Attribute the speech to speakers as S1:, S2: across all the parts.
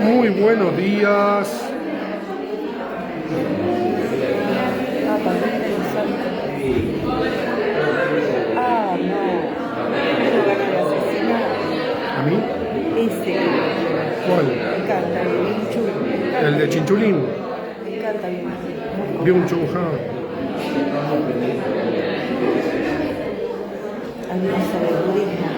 S1: Muy buenos días. ¿A mí?
S2: Ese.
S1: ¿Cuál?
S2: Me encanta, bien.
S1: ¿El de Chinchulín?
S2: Me encanta bien.
S1: Byung-Chul Han.
S2: Algunos saben budismo.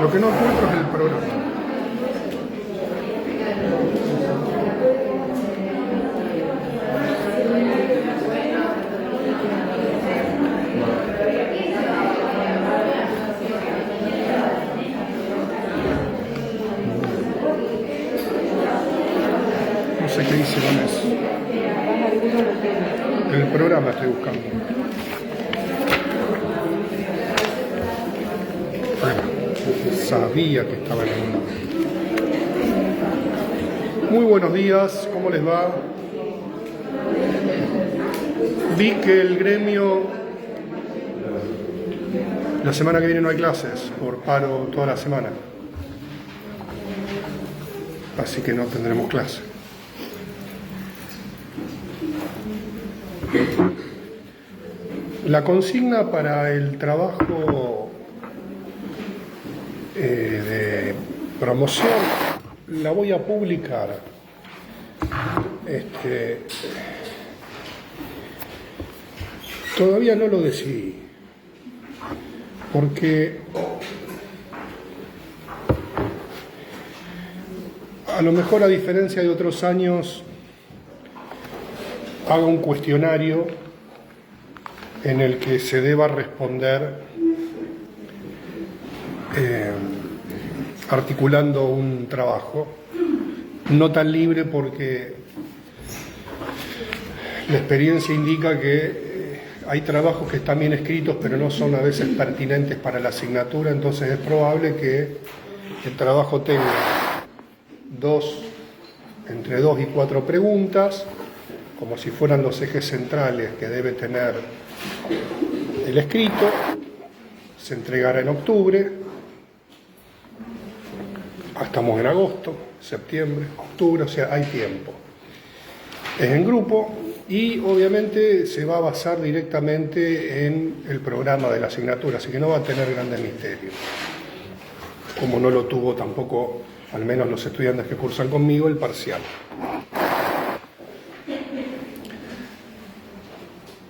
S1: Lo que no encuentro es el programa. No sé qué hice con eso. El programa estoy buscando. Bueno, sabía que estaba en algún lado. Muy buenos días, ¿cómo les va? Vi que el gremio, la semana que viene no hay clases, por paro toda la semana. Así que no tendremos clase. La consigna para el trabajo de promoción la voy a publicar. Todavía no lo decidí, porque a lo mejor, a diferencia de otros años, hago un cuestionario en el que se deba responder articulando un trabajo, no tan libre, porque la experiencia indica que hay trabajos que están bien escritos pero no son a veces pertinentes para la asignatura, entonces es probable que el trabajo tenga entre 2 y 4 preguntas, como si fueran los ejes centrales que debe tener el escrito. Se entregará en octubre, estamos en agosto, septiembre, octubre, o sea, hay tiempo. Es en grupo y obviamente se va a basar directamente en el programa de la asignatura, así que no va a tener grandes misterios, como no lo tuvo tampoco, al menos los estudiantes que cursan conmigo, el parcial.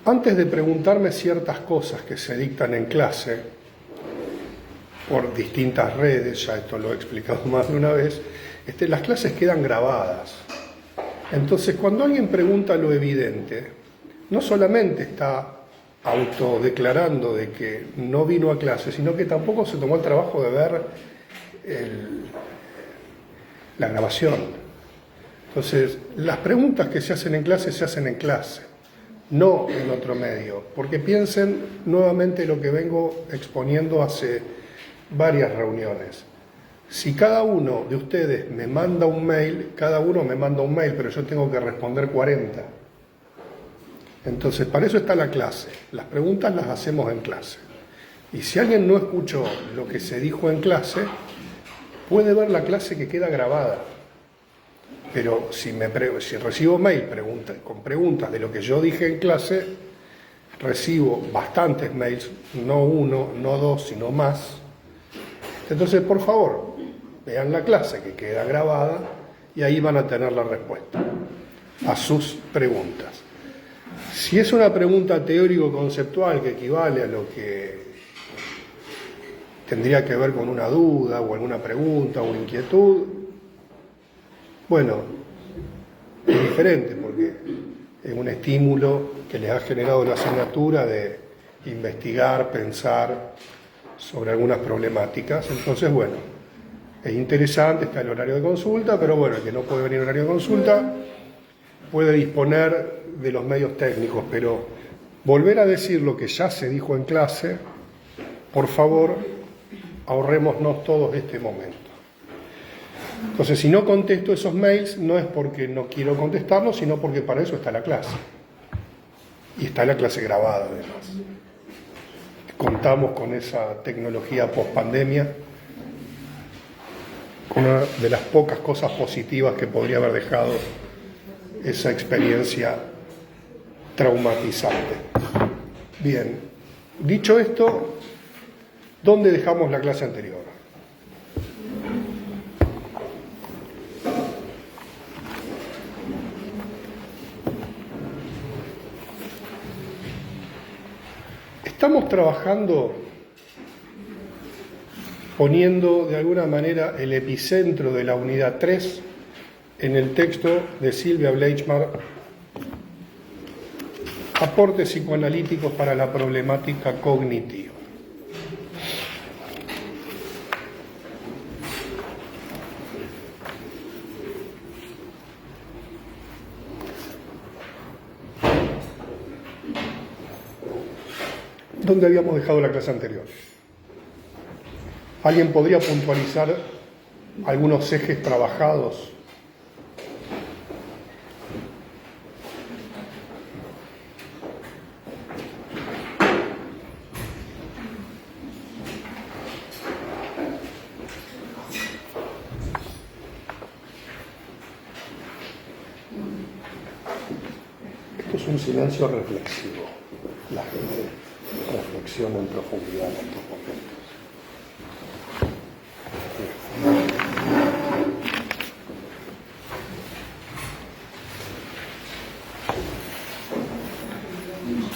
S1: Antes de preguntarme ciertas cosas que se dictan en clase, por distintas redes, ya esto lo he explicado más de una vez, las clases quedan grabadas. Entonces, cuando alguien pregunta lo evidente, no solamente está autodeclarando de que no vino a clase, sino que tampoco se tomó el trabajo de ver la grabación. Entonces, las preguntas que se hacen en clase se hacen en clase, no en otro medio, porque piensen nuevamente lo que vengo exponiendo hace varias reuniones. Si cada uno de ustedes me manda un mail, pero yo tengo que responder 40. Entonces, para eso está la clase. Las preguntas las hacemos en clase. Y si alguien no escuchó lo que se dijo en clase, puede ver la clase que queda grabada. Pero si recibo mail con preguntas de lo que yo dije en clase, recibo bastantes mails, no uno, no dos, sino más. Entonces, por favor, vean la clase que queda grabada y ahí van a tener la respuesta a sus preguntas. Si es una pregunta teórico-conceptual que equivale a lo que tendría que ver con una duda o alguna pregunta o inquietud, bueno, es diferente, porque es un estímulo que les ha generado la asignatura de investigar, pensar sobre algunas problemáticas. Entonces, bueno, es interesante, está el horario de consulta, pero bueno, el que no puede venir al horario de consulta puede disponer de los medios técnicos, pero volver a decir lo que ya se dijo en clase, por favor, ahorrémonos todos este momento. Entonces, si no contesto esos mails, no es porque no quiero contestarlos, sino porque para eso está la clase. y está la clase grabada además. Contamos con esa tecnología post-pandemia, con una de las pocas cosas positivas que podría haber dejado esa experiencia traumatizante. Bien, dicho esto, ¿dónde dejamos la clase anterior? Estamos trabajando poniendo de alguna manera el epicentro de la unidad 3 en el texto de Silvia Bleichmar, Aportes psicoanalíticos para la problemática cognitiva. ¿Dónde habíamos dejado la clase anterior? ¿Alguien podría puntualizar algunos ejes trabajados? Esto es un silencio reflexivo. La gente reflexiona en profundidad en estos momentos.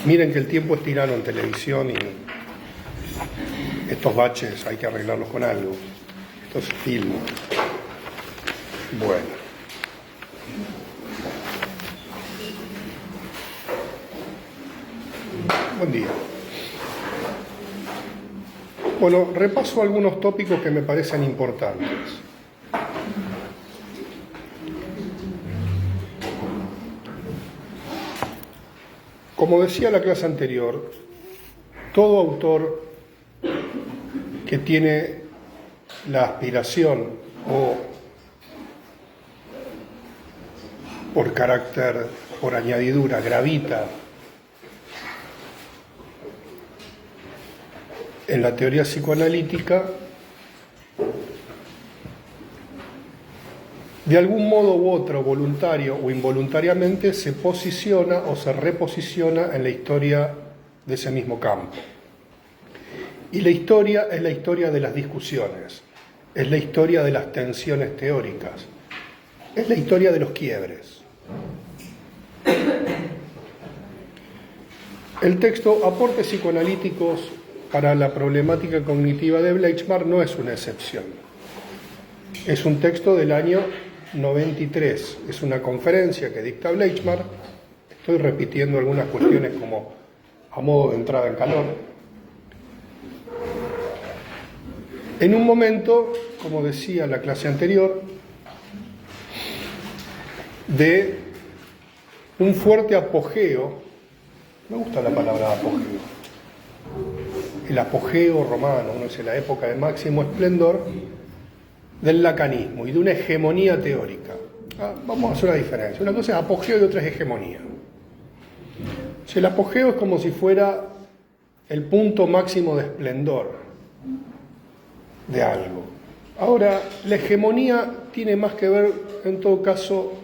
S1: Miren que el tiempo es tirano en televisión y estos baches hay que arreglarlos con algo. Esto es film. Bueno. Buen día. Bueno, repaso algunos tópicos que me parecen importantes. Como decía la clase anterior, todo autor que tiene la aspiración o por carácter, por añadidura, gravita en la teoría psicoanalítica, de algún modo u otro, voluntario o involuntariamente, se posiciona o se reposiciona en la historia de ese mismo campo. Y la historia es la historia de las discusiones, es la historia de las tensiones teóricas, es la historia de los quiebres. El texto Aportes psicoanalíticos para la problemática cognitiva de Bleichmar no es una excepción. Es un texto del año 93. Es una conferencia que dicta Bleichmar. Estoy repitiendo algunas cuestiones como a modo de entrada en calor. En un momento, como decía la clase anterior, de un fuerte apogeo. Me gusta la palabra apogeo. El apogeo romano, uno dice la época de máximo esplendor del lacanismo y de una hegemonía teórica. Vamos a hacer una diferencia. Una cosa es apogeo y otra es hegemonía. El apogeo es como si fuera el punto máximo de esplendor de algo. Ahora, la hegemonía tiene más que ver, en todo caso,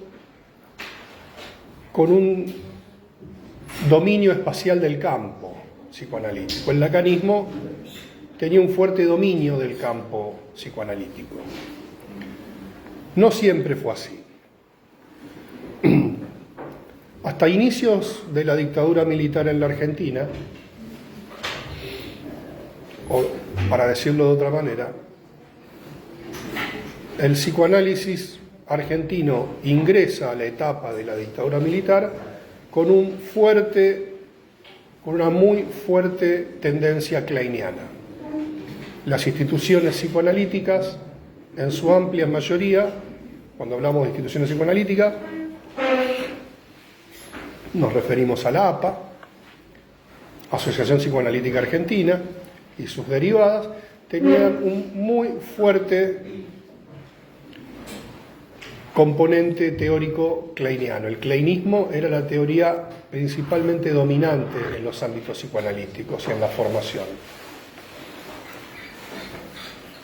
S1: con un dominio espacial del campo psicoanalítico. El lacanismo tenía un fuerte dominio del campo psicoanalítico. No siempre fue así. Hasta inicios de la dictadura militar en la Argentina, o para decirlo de otra manera, el psicoanálisis argentino ingresa a la etapa de la dictadura militar con una muy fuerte tendencia kleiniana. Las instituciones psicoanalíticas, en su amplia mayoría, cuando hablamos de instituciones psicoanalíticas, nos referimos a la APA, Asociación Psicoanalítica Argentina, y sus derivadas, tenían un muy fuerte componente teórico kleiniano. El kleinismo era la teoría principalmente dominante en los ámbitos psicoanalíticos y en la formación.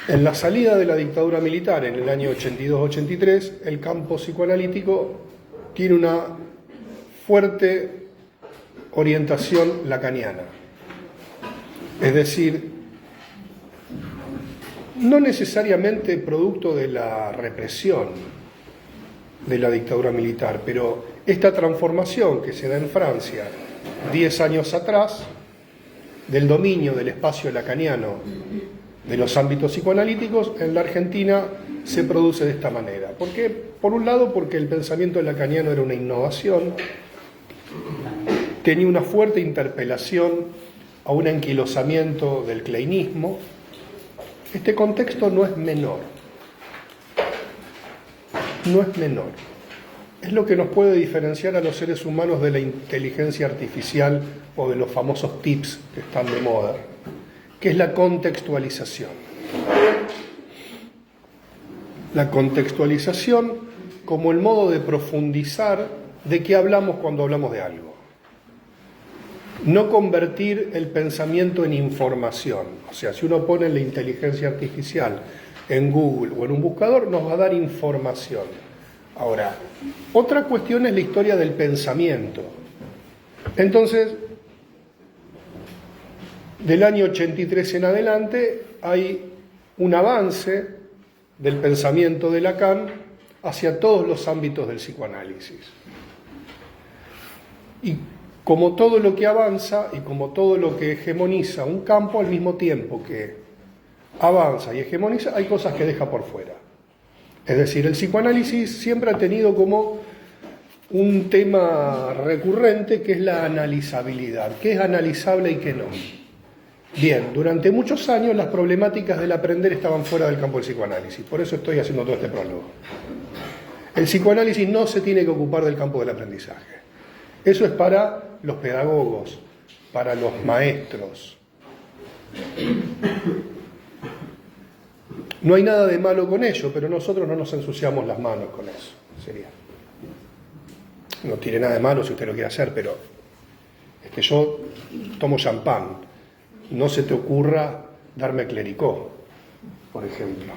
S1: En la salida de la dictadura militar en el año 82-83, el campo psicoanalítico tiene una fuerte orientación lacaniana. Es decir, no necesariamente producto de la represión de la dictadura militar, pero esta transformación que se da en Francia 10 años atrás, del dominio del espacio lacaniano de los ámbitos psicoanalíticos, en la Argentina se produce de esta manera. ¿Por qué? Por un lado, porque el pensamiento lacaniano era una innovación, tenía una fuerte interpelación a un anquilosamiento del kleinismo. Este contexto no es menor. No es menor. Es lo que nos puede diferenciar a los seres humanos de la inteligencia artificial o de los famosos tips que están de moda, que es la contextualización. La contextualización como el modo de profundizar de qué hablamos cuando hablamos de algo. No convertir el pensamiento en información. O sea, si uno pone la inteligencia artificial en Google o en un buscador, nos va a dar información. Ahora, otra cuestión es la historia del pensamiento. Entonces, del año 83 en adelante hay un avance del pensamiento de Lacan hacia todos los ámbitos del psicoanálisis. Y como todo lo que avanza y como todo lo que hegemoniza un campo, al mismo tiempo que avanza y hegemoniza, hay cosas que deja por fuera. Es decir, el psicoanálisis siempre ha tenido como un tema recurrente que es la analizabilidad, qué es analizable y qué no. Bien, durante muchos años las problemáticas del aprender estaban fuera del campo del psicoanálisis, por eso estoy haciendo todo este prólogo. El psicoanálisis no se tiene que ocupar del campo del aprendizaje. Eso es para los pedagogos, para los maestros. No hay nada de malo con ello, pero nosotros no nos ensuciamos las manos con eso. Sería. No tiene nada de malo si usted lo quiere hacer, pero es que yo tomo champán. No se te ocurra darme clericó, por ejemplo.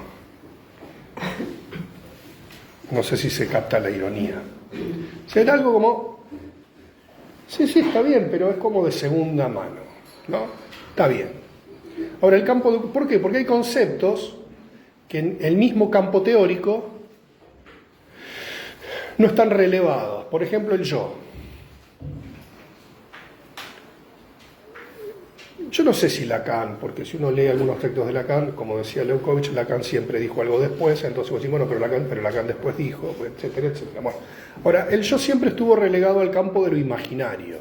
S1: No sé si se capta la ironía. Será algo como, sí, está bien, pero es como de segunda mano, ¿no? Está bien. Ahora, el campo ¿por qué? Porque hay conceptos que en el mismo campo teórico no están relevados. Por ejemplo, el yo. Yo no sé si Lacan, porque si uno lee algunos textos de Lacan, como decía Leukovich, Lacan siempre dijo algo después, entonces vos decís, bueno, pero Lacan después dijo, etcétera, etcétera. Bueno, ahora, el yo siempre estuvo relegado al campo de lo imaginario,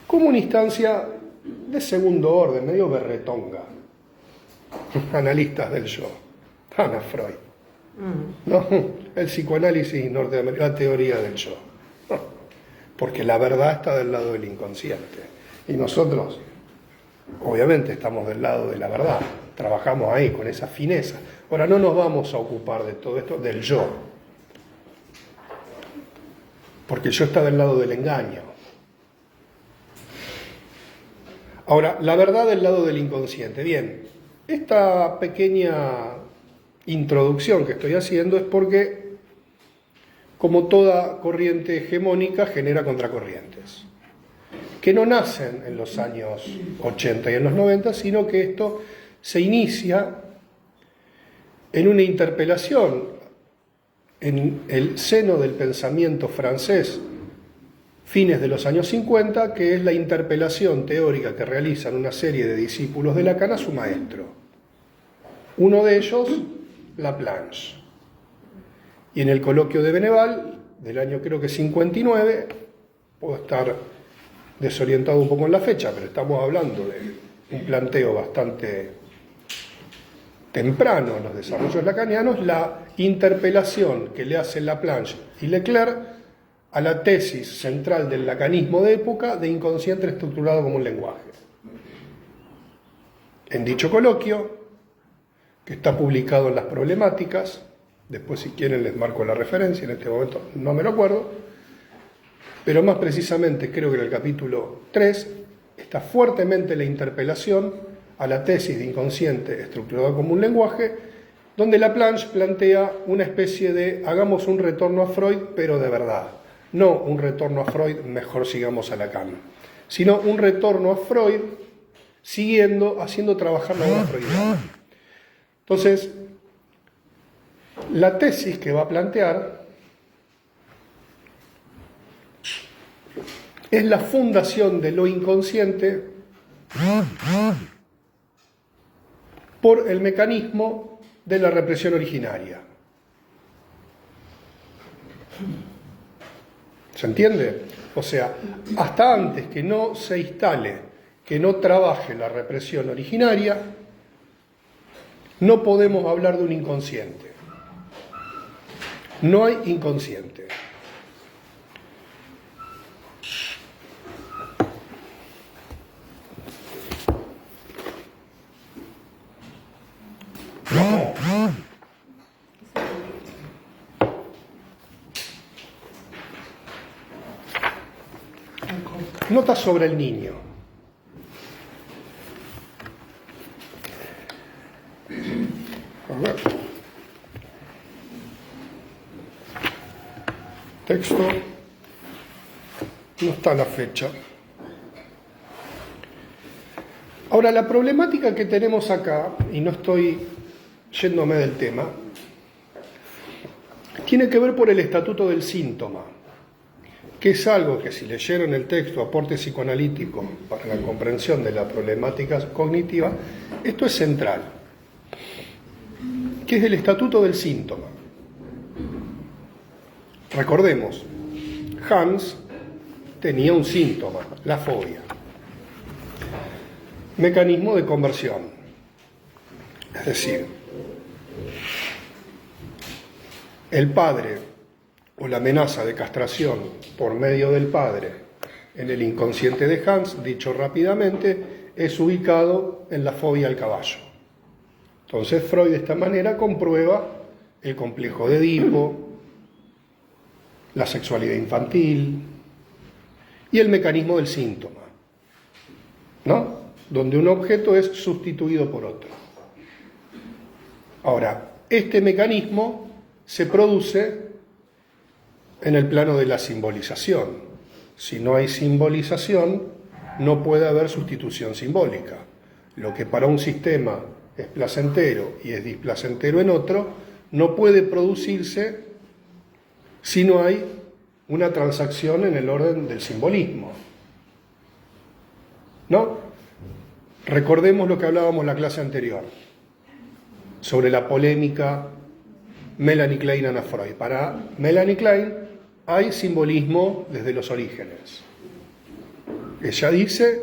S1: como una instancia de segundo orden, medio berretonga. Analistas del yo, Hannah Freud, ¿no? El psicoanálisis norteamericano, la teoría del yo, ¿no? Porque la verdad está del lado del inconsciente. Y nosotros, obviamente, estamos del lado de la verdad, trabajamos ahí con esa fineza. Ahora, no nos vamos a ocupar de todo esto, del yo, porque el yo está del lado del engaño. Ahora, la verdad del lado del inconsciente. Bien, esta pequeña introducción que estoy haciendo es porque, como toda corriente hegemónica, genera contracorrientes, que no nacen en los años 80 y en los 90, sino que esto se inicia en una interpelación en el seno del pensamiento francés, fines de los años 50, que es la interpelación teórica que realizan una serie de discípulos de Lacan a su maestro. Uno de ellos, Laplanche. Y en el coloquio de Beneval, del año creo que 59, puedo estar desorientado un poco en la fecha, pero estamos hablando de un planteo bastante temprano en los desarrollos lacanianos, la interpelación que le hacen Laplanche y Leclerc a la tesis central del lacanismo de época de inconsciente estructurado como un lenguaje. En dicho coloquio, que está publicado en las problemáticas, Después, si quieren, les marco la referencia, en este momento no me lo acuerdo, pero más precisamente creo que en el capítulo 3 está fuertemente la interpelación a la tesis de inconsciente estructurado como un lenguaje, donde Laplanche plantea una especie de hagamos un retorno a Freud, pero de verdad, no un retorno a Freud, mejor sigamos a Lacan, sino un retorno a Freud haciendo trabajar la obra freudiana. Entonces, la tesis que va a plantear es la fundación de lo inconsciente por el mecanismo de la represión originaria. ¿Se entiende? O sea, hasta antes que no se instale, que no trabaje la represión originaria, no podemos hablar de un inconsciente. No hay inconsciente. Nota sobre el niño. A ver. Texto. No está la fecha. Ahora, la problemática que tenemos acá, y no estoy yéndome del tema, tiene que ver por el estatuto del síntoma, que es algo que si leyeron el texto Aporte psicoanalítico para la comprensión de la problemática cognitiva, esto es central, que es el estatuto del síntoma. Recordemos, Hans tenía un síntoma, la fobia. Mecanismo de conversión. Es decir, el padre o la amenaza de castración por medio del padre en el inconsciente de Hans, dicho rápidamente, es ubicado en la fobia al caballo. Entonces Freud de esta manera comprueba el complejo de Edipo, la sexualidad infantil y el mecanismo del síntoma, ¿no? Donde un objeto es sustituido por otro. Ahora, este mecanismo se produce en el plano de la simbolización. Si no hay simbolización, no puede haber sustitución simbólica. Lo que para un sistema es placentero y es displacentero en otro, no puede producirse si no hay una transacción en el orden del simbolismo. ¿No? Recordemos lo que hablábamos en la clase anterior, sobre la polémica Melanie Klein Anna Freud. Para Melanie Klein hay simbolismo desde los orígenes. Ella dice,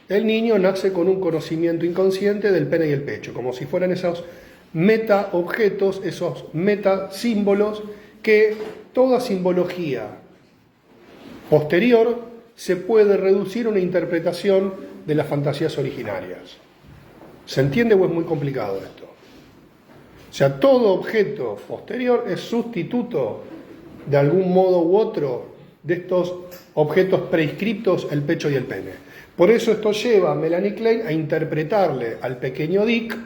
S1: el niño nace con un conocimiento inconsciente del pene y el pecho, como si fueran esos meta-objetos, esos meta-símbolos que toda simbología posterior se puede reducir a una interpretación de las fantasías originarias. ¿Se entiende o es muy complicado esto? O sea, todo objeto posterior es sustituto de algún modo u otro de estos objetos prescriptos, el pecho y el pene. Por eso esto lleva a Melanie Klein a interpretarle al pequeño Dick,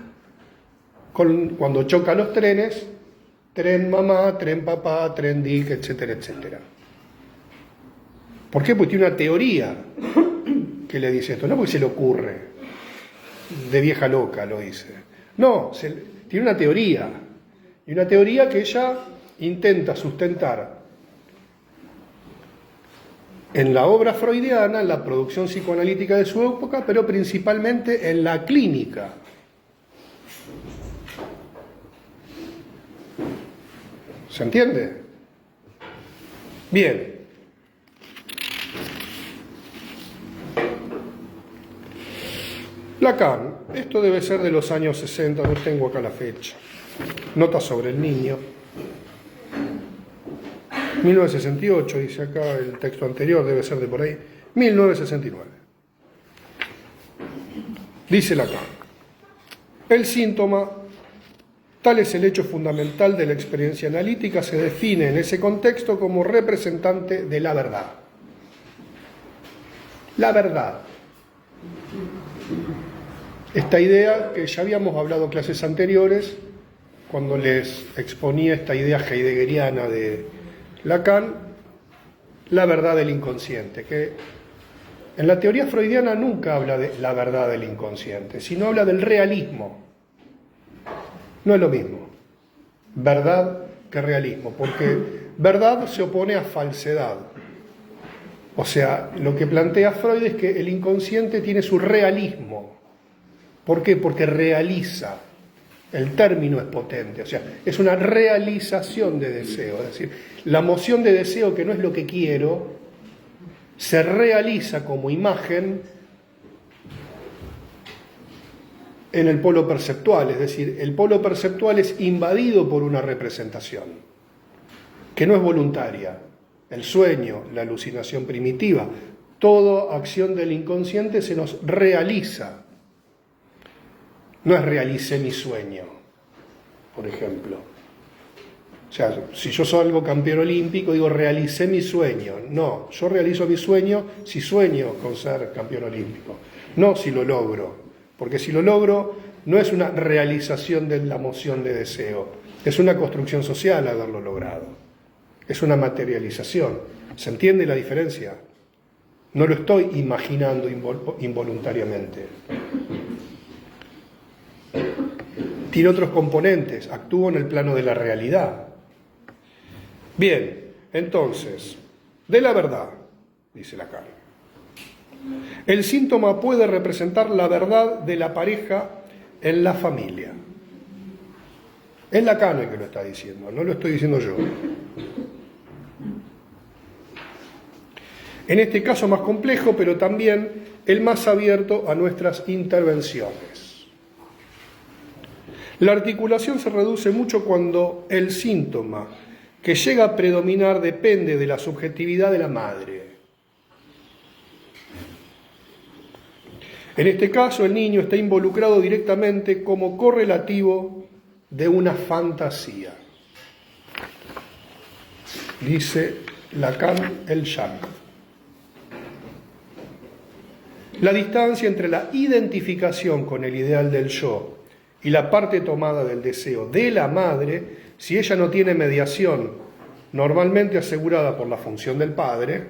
S1: cuando choca los trenes, tren mamá, tren papá, tren Dick, etcétera, etcétera. ¿Por qué? Porque tiene una teoría que le dice esto, no porque se le ocurre, de vieja loca lo dice. No, tiene una teoría, y una teoría que ella intenta sustentar en la obra freudiana, en la producción psicoanalítica de su época, pero principalmente en la clínica. ¿Se entiende? Bien. Lacan, esto debe ser de los años 60, no tengo acá la fecha. Nota sobre el niño. 1968, dice acá el texto anterior, debe ser de por ahí. 1969. Dice Lacan, el síntoma Tal es el hecho fundamental de la experiencia analítica, se define en ese contexto como representante de la verdad. La verdad. Esta idea que ya habíamos hablado en clases anteriores, cuando les exponía esta idea heideggeriana de Lacan, la verdad del inconsciente, que en la teoría freudiana nunca habla de la verdad del inconsciente, sino habla del realismo. No es lo mismo, verdad que realismo, porque verdad se opone a falsedad. O sea, lo que plantea Freud es que el inconsciente tiene su realismo. ¿Por qué? Porque realiza. El término es potente, o sea, es una realización de deseo. Es decir, la moción de deseo, que no es lo que quiero, se realiza como imagen en el polo perceptual. Es decir, el polo perceptual es invadido por una representación, que no es voluntaria. El sueño, la alucinación primitiva, toda acción del inconsciente se nos realiza. No es realicé mi sueño, por ejemplo. O sea, si yo salgo campeón olímpico, digo realicé mi sueño. No, yo realizo mi sueño si sueño con ser campeón olímpico, no si lo logro. Porque si lo logro, no es una realización de la moción de deseo, es una construcción social haberlo logrado. Es una materialización. ¿Se entiende la diferencia? No lo estoy imaginando involuntariamente. Tiene otros componentes, actúo en el plano de la realidad. Bien, entonces, de la verdad, dice Lacan, el síntoma puede representar la verdad de la pareja en la familia. Es Lacan el que lo está diciendo, no lo estoy diciendo yo. En este caso más complejo, pero también el más abierto a nuestras intervenciones. La articulación se reduce mucho cuando el síntoma que llega a predominar depende de la subjetividad de la madre. En este caso, el niño está involucrado directamente como correlativo de una fantasía. Dice Lacan el llanto. La distancia entre la identificación con el ideal del yo y la parte tomada del deseo de la madre, si ella no tiene mediación normalmente asegurada por la función del padre,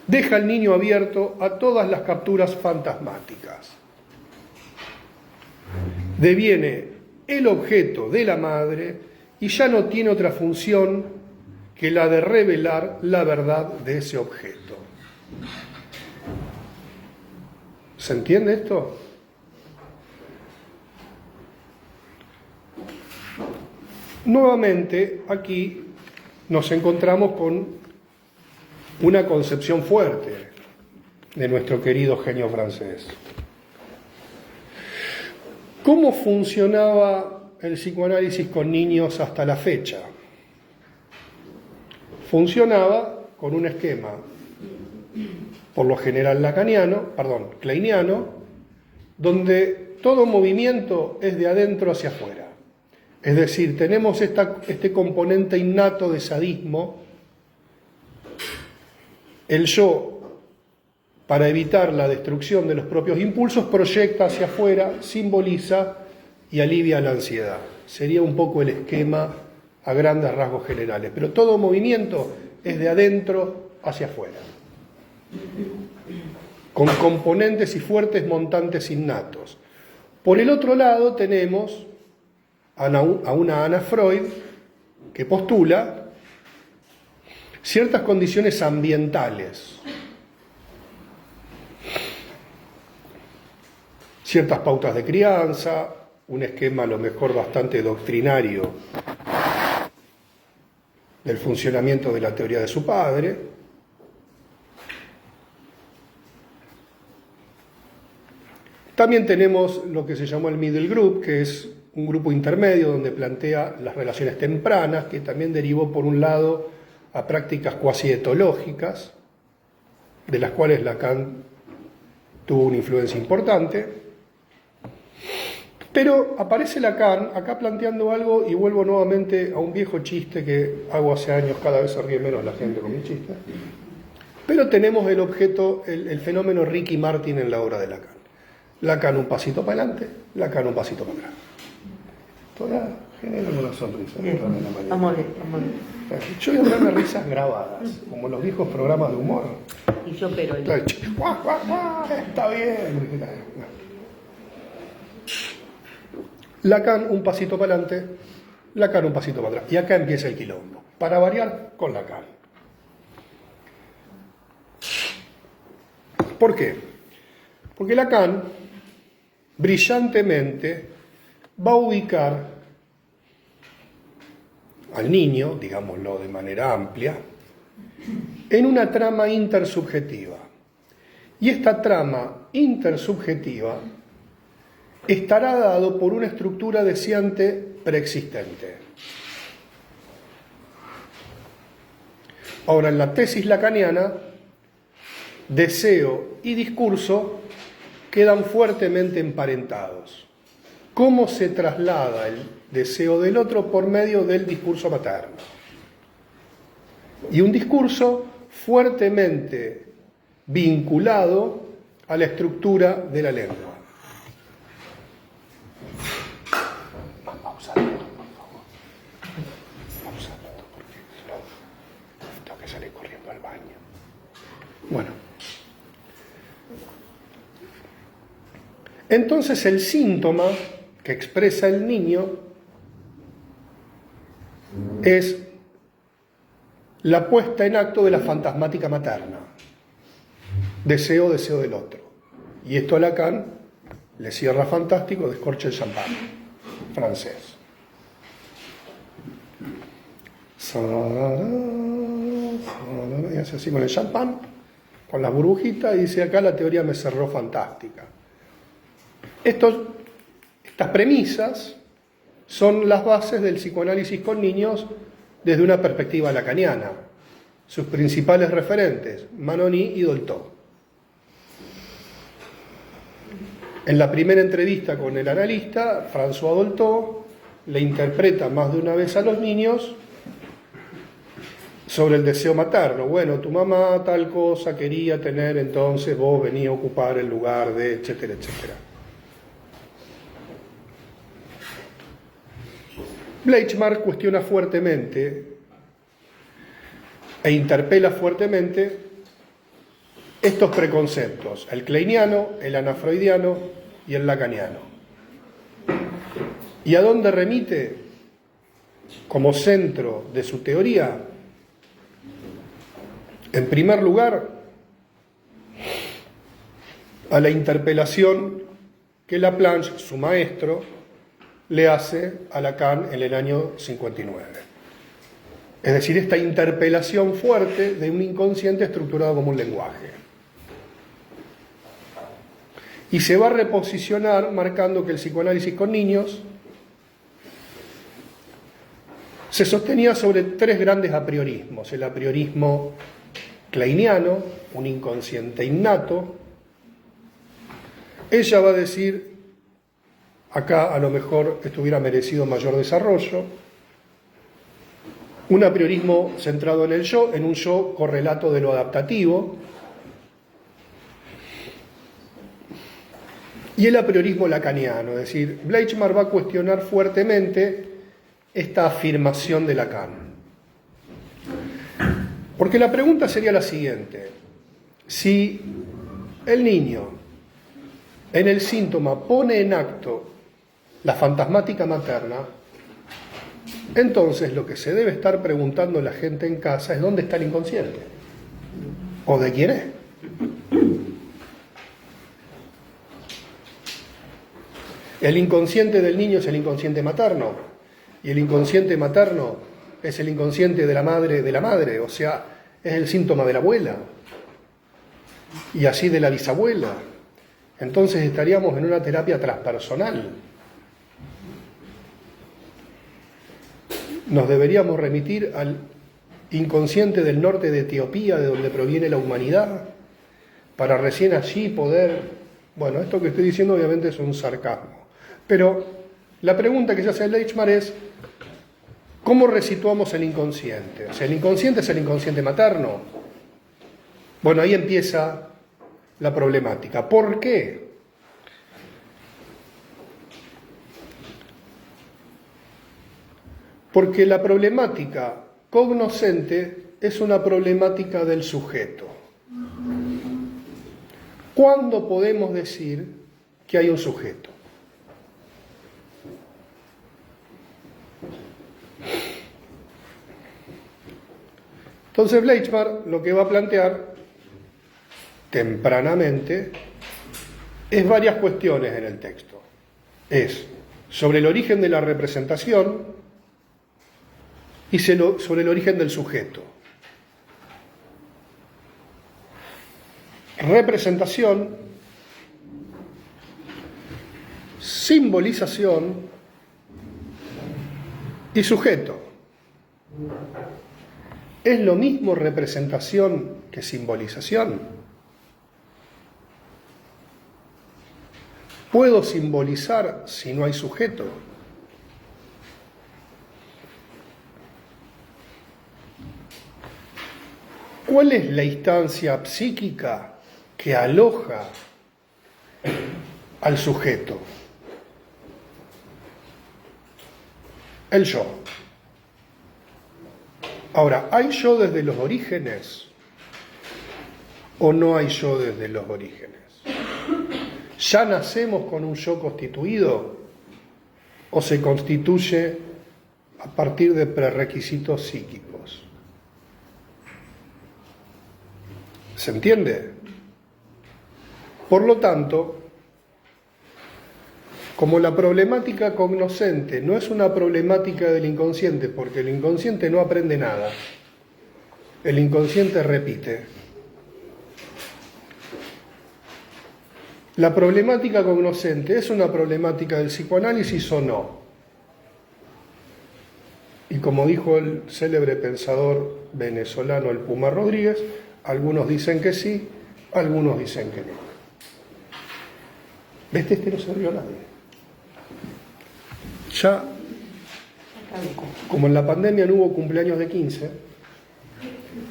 S1: deja al niño abierto a todas las capturas fantasmáticas. Deviene el objeto de la madre y ya no tiene otra función que la de revelar la verdad de ese objeto. ¿Se entiende esto? Nuevamente, aquí nos encontramos con una concepción fuerte de nuestro querido genio francés. ¿Cómo funcionaba el psicoanálisis con niños hasta la fecha? Funcionaba con un esquema, por lo general kleiniano, donde todo movimiento es de adentro hacia afuera. Es decir, tenemos este componente innato de sadismo. El yo, para evitar la destrucción de los propios impulsos, proyecta hacia afuera, simboliza y alivia la ansiedad. Sería un poco el esquema a grandes rasgos generales. Pero todo movimiento es de adentro hacia afuera, con componentes y fuertes montantes innatos. Por el otro lado tenemos a una Anna Freud que postula ciertas condiciones ambientales, ciertas pautas de crianza, un esquema a lo mejor bastante doctrinario del funcionamiento de la teoría de su padre. También tenemos lo que se llamó el middle group, que es un grupo intermedio donde plantea las relaciones tempranas, que también derivó por un lado a prácticas cuasi etológicas, de las cuales Lacan tuvo una influencia importante. Pero aparece Lacan acá planteando algo, y vuelvo nuevamente a un viejo chiste que hago hace años, cada vez se ríe menos la gente con mi chiste. Pero tenemos el objeto, el fenómeno Ricky Martin en la obra de Lacan. Lacan un pasito para adelante, Lacan un pasito para atrás. Toda genera una sonrisa.
S2: Vamos bien, vamos bien.
S1: Yo voy a hablar de risas grabadas, como los viejos programas de humor.
S2: Y yo pero
S1: Está bien. Lacan un pasito para adelante, Lacan un pasito para atrás. Y acá empieza el quilombo. Para variar, con Lacan. ¿Por qué? Porque Lacan brillantemente va a ubicar al niño, digámoslo de manera amplia, en una trama intersubjetiva. Y esta trama intersubjetiva estará dado por una estructura deseante preexistente. Ahora, en la tesis lacaniana, deseo y discurso quedan fuertemente emparentados. ¿Cómo se traslada el deseo del otro? Por medio del discurso materno. Y un discurso fuertemente vinculado a la estructura de la lengua. Vamos a ver, por favor. Vamos a ver, porque no, tengo que salir corriendo al baño. Bueno. Entonces el síntoma que expresa el niño es la puesta en acto de la fantasmática materna. Deseo, deseo del otro. Y esto a Lacan le cierra fantástico, descorcha el champán francés. Y hace así con el champán, con la burbujita, y dice acá la teoría me cerró fantástica. Estas premisas son las bases del psicoanálisis con niños desde una perspectiva lacaniana. Sus principales referentes, Manoni y Dolto. En la primera entrevista con el analista, François Dolto le interpreta más de una vez a los niños sobre el deseo materno. Bueno, tu mamá tal cosa quería tener, entonces vos venís a ocupar el lugar de, etcétera, etcétera. Bleichmark cuestiona fuertemente e interpela fuertemente estos preconceptos, el kleiniano, el anafreudiano y el lacaniano. ¿Y a dónde remite como centro de su teoría? En primer lugar, a la interpelación que Laplanche, su maestro, le hace a Lacan en el año 59. Es decir, esta interpelación fuerte de un inconsciente estructurado como un lenguaje. Y se va a reposicionar marcando que el psicoanálisis con niños se sostenía sobre tres grandes apriorismos. El apriorismo kleiniano, un inconsciente innato. Ella va a decir, acá a lo mejor estuviera merecido mayor desarrollo. Un apriorismo centrado en el yo, en un yo correlato de lo adaptativo. Y el apriorismo lacaniano, es decir, Bleichmark va a cuestionar fuertemente esta afirmación de Lacan. Porque la pregunta sería la siguiente: si el niño en el síntoma pone en acto la fantasmática materna, entonces lo que se debe estar preguntando la gente en casa es ¿dónde está el inconsciente? ¿O de quién es? El inconsciente del niño es el inconsciente materno, y el inconsciente materno es el inconsciente de la madre, o sea, es el síntoma de la abuela, y así de la bisabuela. Entonces estaríamos en una terapia transpersonal. Nos deberíamos remitir al inconsciente del norte de Etiopía, de donde proviene la humanidad, para recién allí poder... Bueno, esto que estoy diciendo obviamente es un sarcasmo, Pero la pregunta que se hace Leitchmar es, ¿cómo resituamos el inconsciente? O sea, ¿el inconsciente es el inconsciente materno? Bueno, ahí empieza la problemática. ¿Por qué? Porque la problemática cognoscente es una problemática del sujeto. ¿Cuándo podemos decir que hay un sujeto? Entonces Leitchmar lo que va a plantear tempranamente es varias cuestiones en el texto. Es sobre el origen de la representación y sobre el origen del sujeto. Representación, simbolización y sujeto. ¿Es lo mismo representación que simbolización? ¿Puedo simbolizar si no hay sujeto? ¿Cuál es la instancia psíquica que aloja al sujeto? El yo. Ahora, ¿hay yo desde los orígenes o no hay yo desde los orígenes? ¿Ya nacemos con un yo constituido o se constituye a partir de prerequisitos psíquicos? ¿Se entiende? Por lo tanto, como la problemática cognoscente no es una problemática del inconsciente, porque el inconsciente no aprende nada, el inconsciente repite. ¿La problemática cognoscente es una problemática del psicoanálisis o no? Y como dijo el célebre pensador venezolano el Puma Rodríguez, algunos dicen que sí, algunos dicen que no. ¿Ves? Este no se rió nadie. Ya, como en la pandemia no hubo cumpleaños de 15,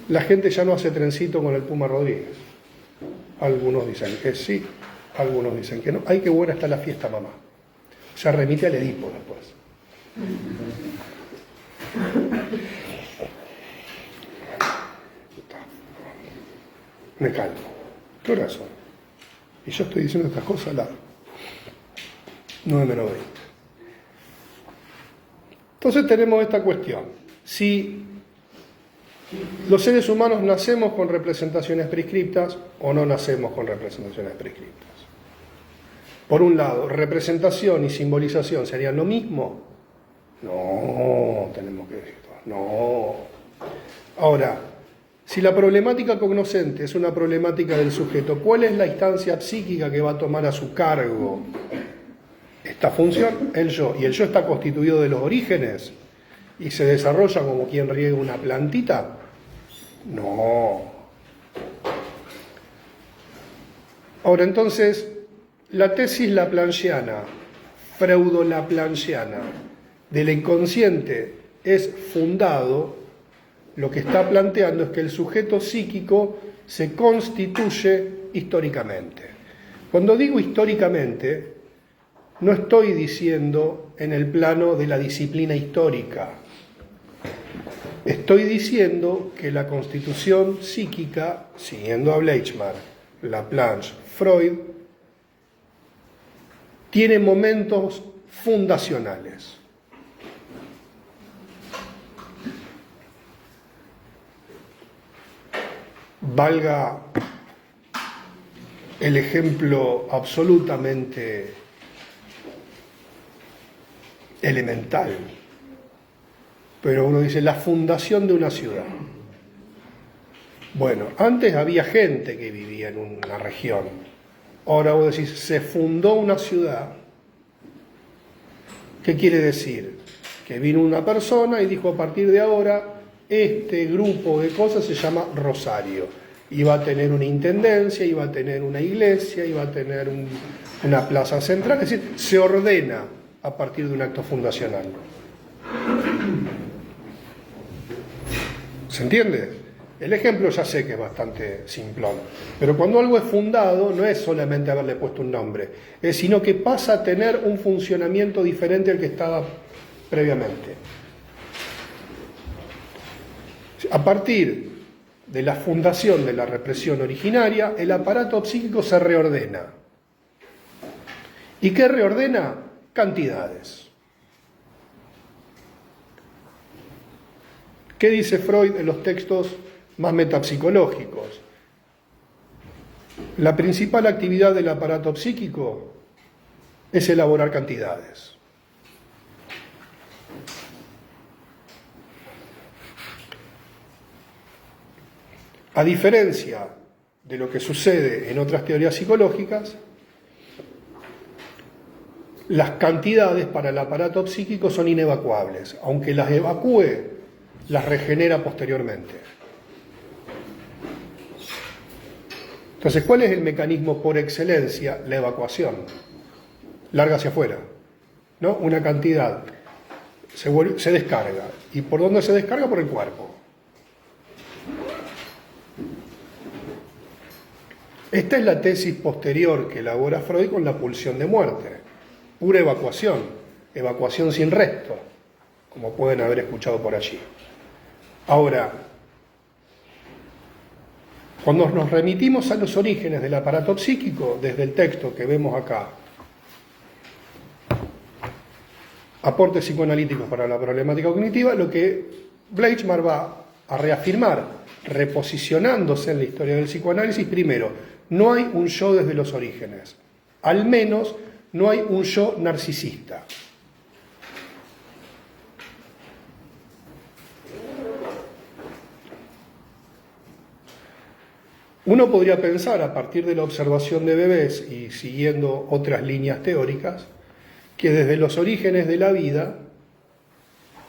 S1: la gente ya no hace trencito con el Puma Rodríguez. Algunos dicen que sí, algunos dicen que no. Ay, qué buena está la fiesta, mamá. Se remite al Edipo después. Me calmo. ¿Qué hora son? Y yo estoy diciendo estas cosas a las 9 menos 20. Entonces tenemos esta cuestión. Si los seres humanos nacemos con representaciones prescriptas o no nacemos con representaciones prescriptas. Por un lado, representación y simbolización serían lo mismo. No, tenemos que decir, no. Ahora, si la problemática cognoscente es una problemática del sujeto, ¿cuál es la instancia psíquica que va a tomar a su cargo esta función? El yo. ¿Y el yo está constituido de los orígenes y se desarrolla como quien riega una plantita? No. Ahora, entonces, la tesis laplanchiana, freudo-laplanchiana, del inconsciente es fundado. Lo que está planteando es que el sujeto psíquico se constituye históricamente. Cuando digo históricamente, no estoy diciendo en el plano de la disciplina histórica. Estoy diciendo que la constitución psíquica, siguiendo a Leitchmar, Laplanche, Freud, tiene momentos fundacionales. Valga el ejemplo absolutamente elemental, pero uno dice la fundación de una ciudad. Bueno, antes había gente que vivía en una región, ahora vos decís se fundó una ciudad. ¿Qué quiere decir? Que vino una persona y dijo a partir de ahora este grupo de cosas se llama Rosario. Iba a tener una intendencia, iba a tener una iglesia, iba a tener un una plaza central, es decir, se ordena a partir de un acto fundacional. ¿Se entiende? El ejemplo ya sé que es bastante simplón, pero cuando algo es fundado no es solamente haberle puesto un nombre, sino que pasa a tener un funcionamiento diferente al que estaba previamente. A partir de la fundación de la represión originaria, el aparato psíquico se reordena. ¿Y qué reordena? Cantidades. ¿Qué dice Freud en los textos más metapsicológicos? La principal actividad del aparato psíquico es elaborar cantidades. A diferencia de lo que sucede en otras teorías psicológicas, las cantidades para el aparato psíquico son inevacuables. Aunque las evacúe, las regenera posteriormente. Entonces, ¿cuál es el mecanismo por excelencia? La evacuación. Larga hacia afuera, ¿no? Una cantidad se descarga. ¿Y por dónde se descarga? Por el cuerpo. Esta es la tesis posterior que elabora Freud con la pulsión de muerte. Pura evacuación, evacuación sin resto, como pueden haber escuchado por allí. Ahora, cuando nos remitimos a los orígenes del aparato psíquico, desde el texto que vemos acá, aportes psicoanalíticos para la problemática cognitiva, lo que Bleichmar va a reafirmar, reposicionándose en la historia del psicoanálisis, primero, no hay un yo desde los orígenes, al menos no hay un yo narcisista. Uno podría pensar, a partir de la observación de bebés y siguiendo otras líneas teóricas, que desde los orígenes de la vida,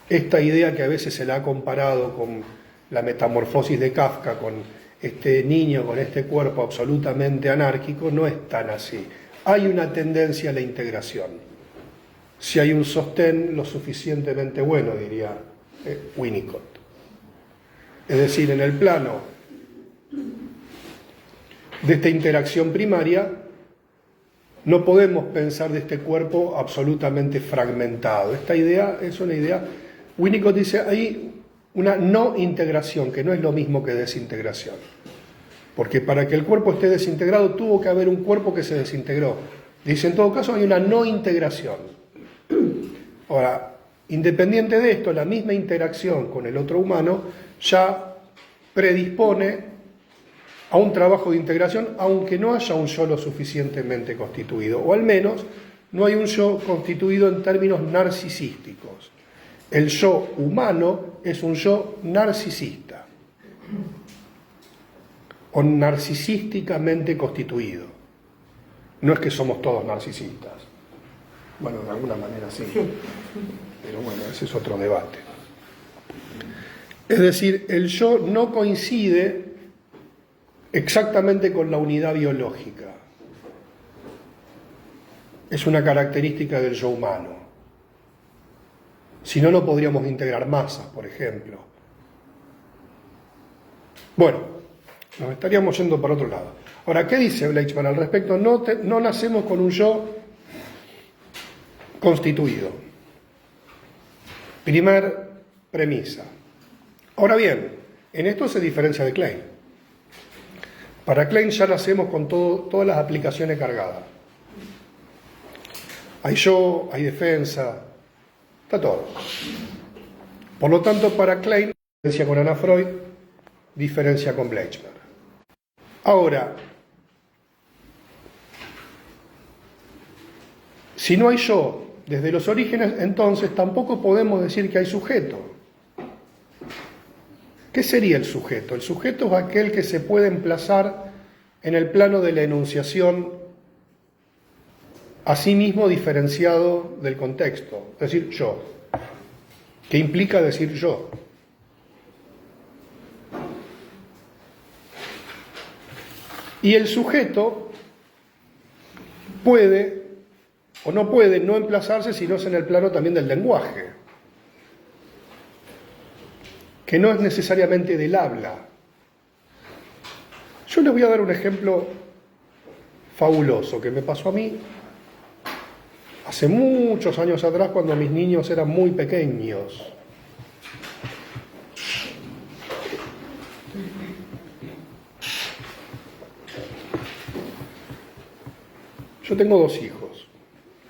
S1: esta idea que a veces se la ha comparado con la metamorfosis de Kafka, con este niño, con este cuerpo absolutamente anárquico, no es tan así. Hay una tendencia a la integración. Si hay un sostén lo suficientemente bueno, diría Winnicott. Es decir, en el plano de esta interacción primaria, no podemos pensar de este cuerpo absolutamente fragmentado. Esta idea es una idea, Winnicott dice, hay una no integración, que no es lo mismo que desintegración. Porque para que el cuerpo esté desintegrado tuvo que haber un cuerpo que se desintegró. Dice, en todo caso hay una no integración. Ahora, independiente de esto, la misma interacción con el otro humano ya predispone a un trabajo de integración, aunque no haya un yo lo suficientemente constituido, o al menos no hay un yo constituido en términos narcisísticos. El yo humano es un yo narcisista, o narcisísticamente constituido. No es que somos todos narcisistas. Bueno, de alguna manera sí, pero bueno, ese es otro debate. Es decir, el yo no coincide exactamente con la unidad biológica. Es una característica del yo humano. Si no, no podríamos integrar masas, por ejemplo. Bueno, nos estaríamos yendo para otro lado. Ahora, ¿qué dice Bleichmar al respecto? No nacemos con un yo constituido. Primer premisa. Ahora bien, en esto se diferencia de Klein. Para Klein ya nacemos con todas las aplicaciones cargadas. Hay yo, hay defensa, está todo. Por lo tanto, para Klein, diferencia con Anna Freud, diferencia con Bleichmar. Ahora, si no hay yo desde los orígenes, entonces tampoco podemos decir que hay sujeto. ¿Qué sería el sujeto? El sujeto es aquel que se puede emplazar en el plano de la enunciación a sí mismo diferenciado del contexto, es decir, yo. ¿Qué implica decir yo? Y el sujeto puede o no puede no emplazarse si no es en el plano también del lenguaje, que no es necesariamente del habla. Yo les voy a dar un ejemplo fabuloso que me pasó a mí hace muchos años atrás, cuando mis niños eran muy pequeños. Yo tengo 2 hijos,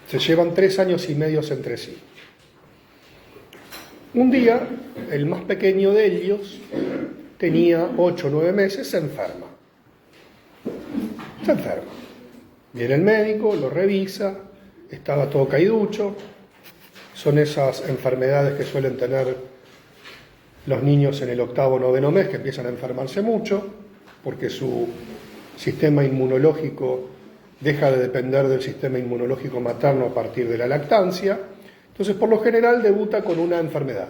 S1: se llevan 3 años y medio entre sí. Un día, el más pequeño de ellos tenía 8 o 9 meses, se enferma. Viene el médico, lo revisa, estaba todo caiducho. Son esas enfermedades que suelen tener los niños en el 8º o 9º mes, que empiezan a enfermarse mucho, porque su sistema inmunológico deja de depender del sistema inmunológico materno a partir de la lactancia. Entonces, por lo general, debuta con una enfermedad,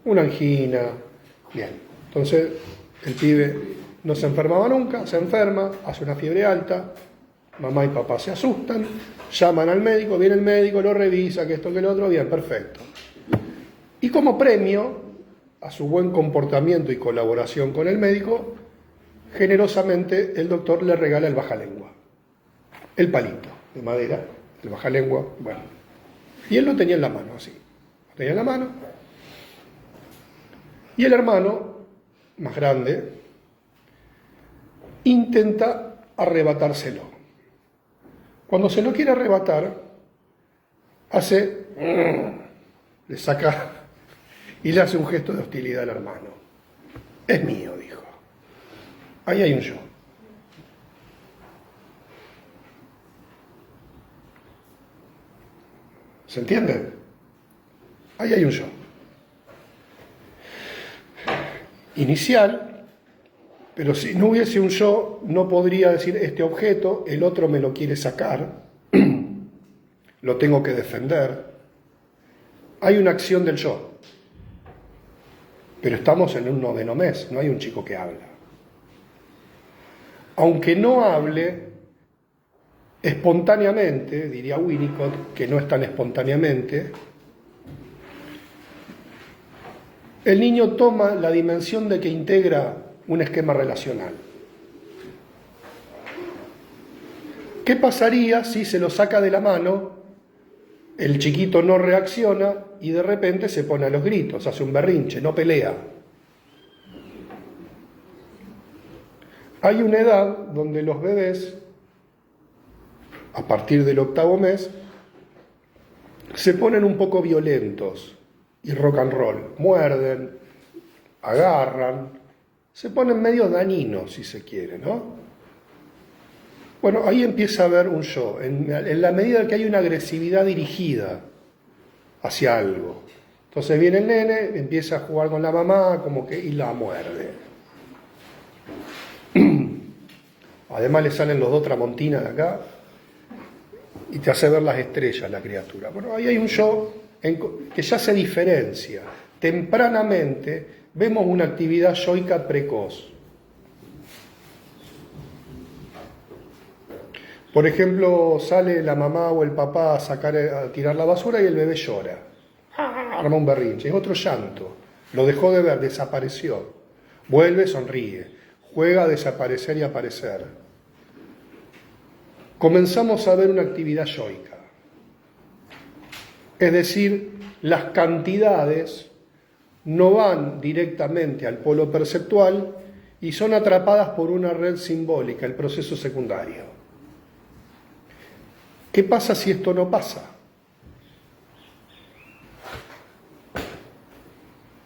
S1: una angina. Bien, entonces el pibe no se enfermaba nunca, se enferma, hace una fiebre alta, mamá y papá se asustan, llaman al médico, viene el médico, lo revisa, que esto, que lo otro, bien, perfecto. Y como premio a su buen comportamiento y colaboración con el médico, generosamente el doctor le regala el bajalengua, el palito de madera, el bajalengua, bueno. Y él lo tenía en la mano, así, lo tenía en la mano. Y el hermano, más grande, intenta arrebatárselo. Cuando se lo quiere arrebatar, hace, le saca y le hace un gesto de hostilidad al hermano. Es mío, dijo. Ahí hay un yo. ¿Se entiende? Ahí hay un yo. Inicial, pero si no hubiese un yo, no podría decir este objeto, el otro me lo quiere sacar, lo tengo que defender. Hay una acción del yo, pero estamos en un 9º mes, no hay un chico que habla. Aunque no hable espontáneamente, diría Winnicott, que no es tan espontáneamente, el niño toma la dimensión de que integra un esquema relacional. ¿Qué pasaría si se lo saca de la mano, el chiquito no reacciona y de repente se pone a los gritos, hace un berrinche, no pelea? Hay una edad donde los bebés, a partir del 8º mes, se ponen un poco violentos y rock and roll, muerden, agarran, se ponen medio dañinos, si se quiere, ¿no? Bueno, ahí empieza a haber un yo, en la medida que hay una agresividad dirigida hacia algo. Entonces viene el nene, empieza a jugar con la mamá, como que, y la muerde. Además le salen los 2 tramontinas de acá y te hace ver las estrellas la criatura. Bueno, ahí hay un yo que ya se diferencia. Tempranamente vemos una actividad yoica precoz. Por ejemplo, sale la mamá o el papá a tirar la basura y el bebé llora. Arma un berrinche, es otro llanto. Lo dejó de ver, desapareció. Vuelve, sonríe. Juega a desaparecer y aparecer. Comenzamos a ver una actividad yoica. Es decir, las cantidades no van directamente al polo perceptual y son atrapadas por una red simbólica, el proceso secundario. ¿Qué pasa si esto no pasa?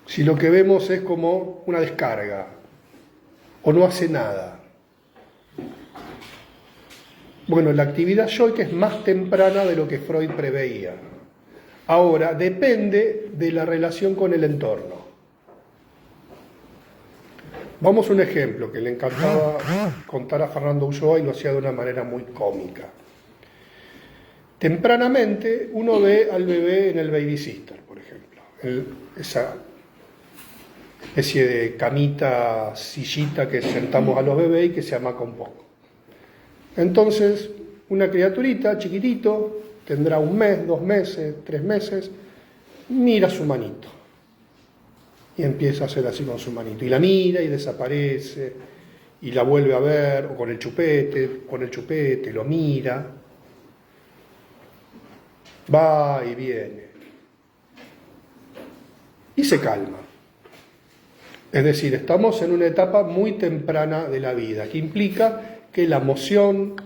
S1: Si lo que vemos es como una descarga o no hace nada. Bueno, la actividad yoica es más temprana de lo que Freud preveía. Ahora, depende de la relación con el entorno. Vamos a un ejemplo que le encantaba contar a Fernando Ulloa y lo hacía de una manera muy cómica. Tempranamente uno ve al bebé en el baby sitter, por ejemplo, esa especie de camita, sillita que sentamos a los bebés y que se amaca un poco. Entonces una criaturita chiquitito, tendrá 1 mes, 2 meses, 3 meses, mira su manito. Y empieza a hacer así con su manito. Y la mira y desaparece, y la vuelve a ver, o con el chupete, lo mira. Va y viene. Y se calma. Es decir, estamos en una etapa muy temprana de la vida, que implica que la emoción,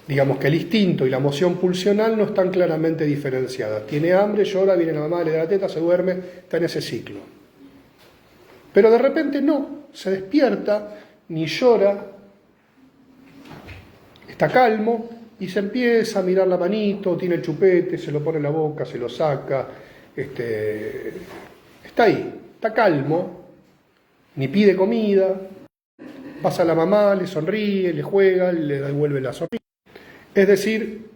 S1: digamos que el instinto y la emoción pulsional no están claramente diferenciadas. Tiene hambre, llora, viene la mamá, le da la teta, se duerme, está en ese ciclo. Pero de repente no, se despierta, ni llora, está calmo y se empieza a mirar la manito, tiene el chupete, se lo pone en la boca, se lo saca, está ahí, está calmo, ni pide comida, pasa a la mamá, le sonríe, le juega, le devuelve la sonrisa. Es decir,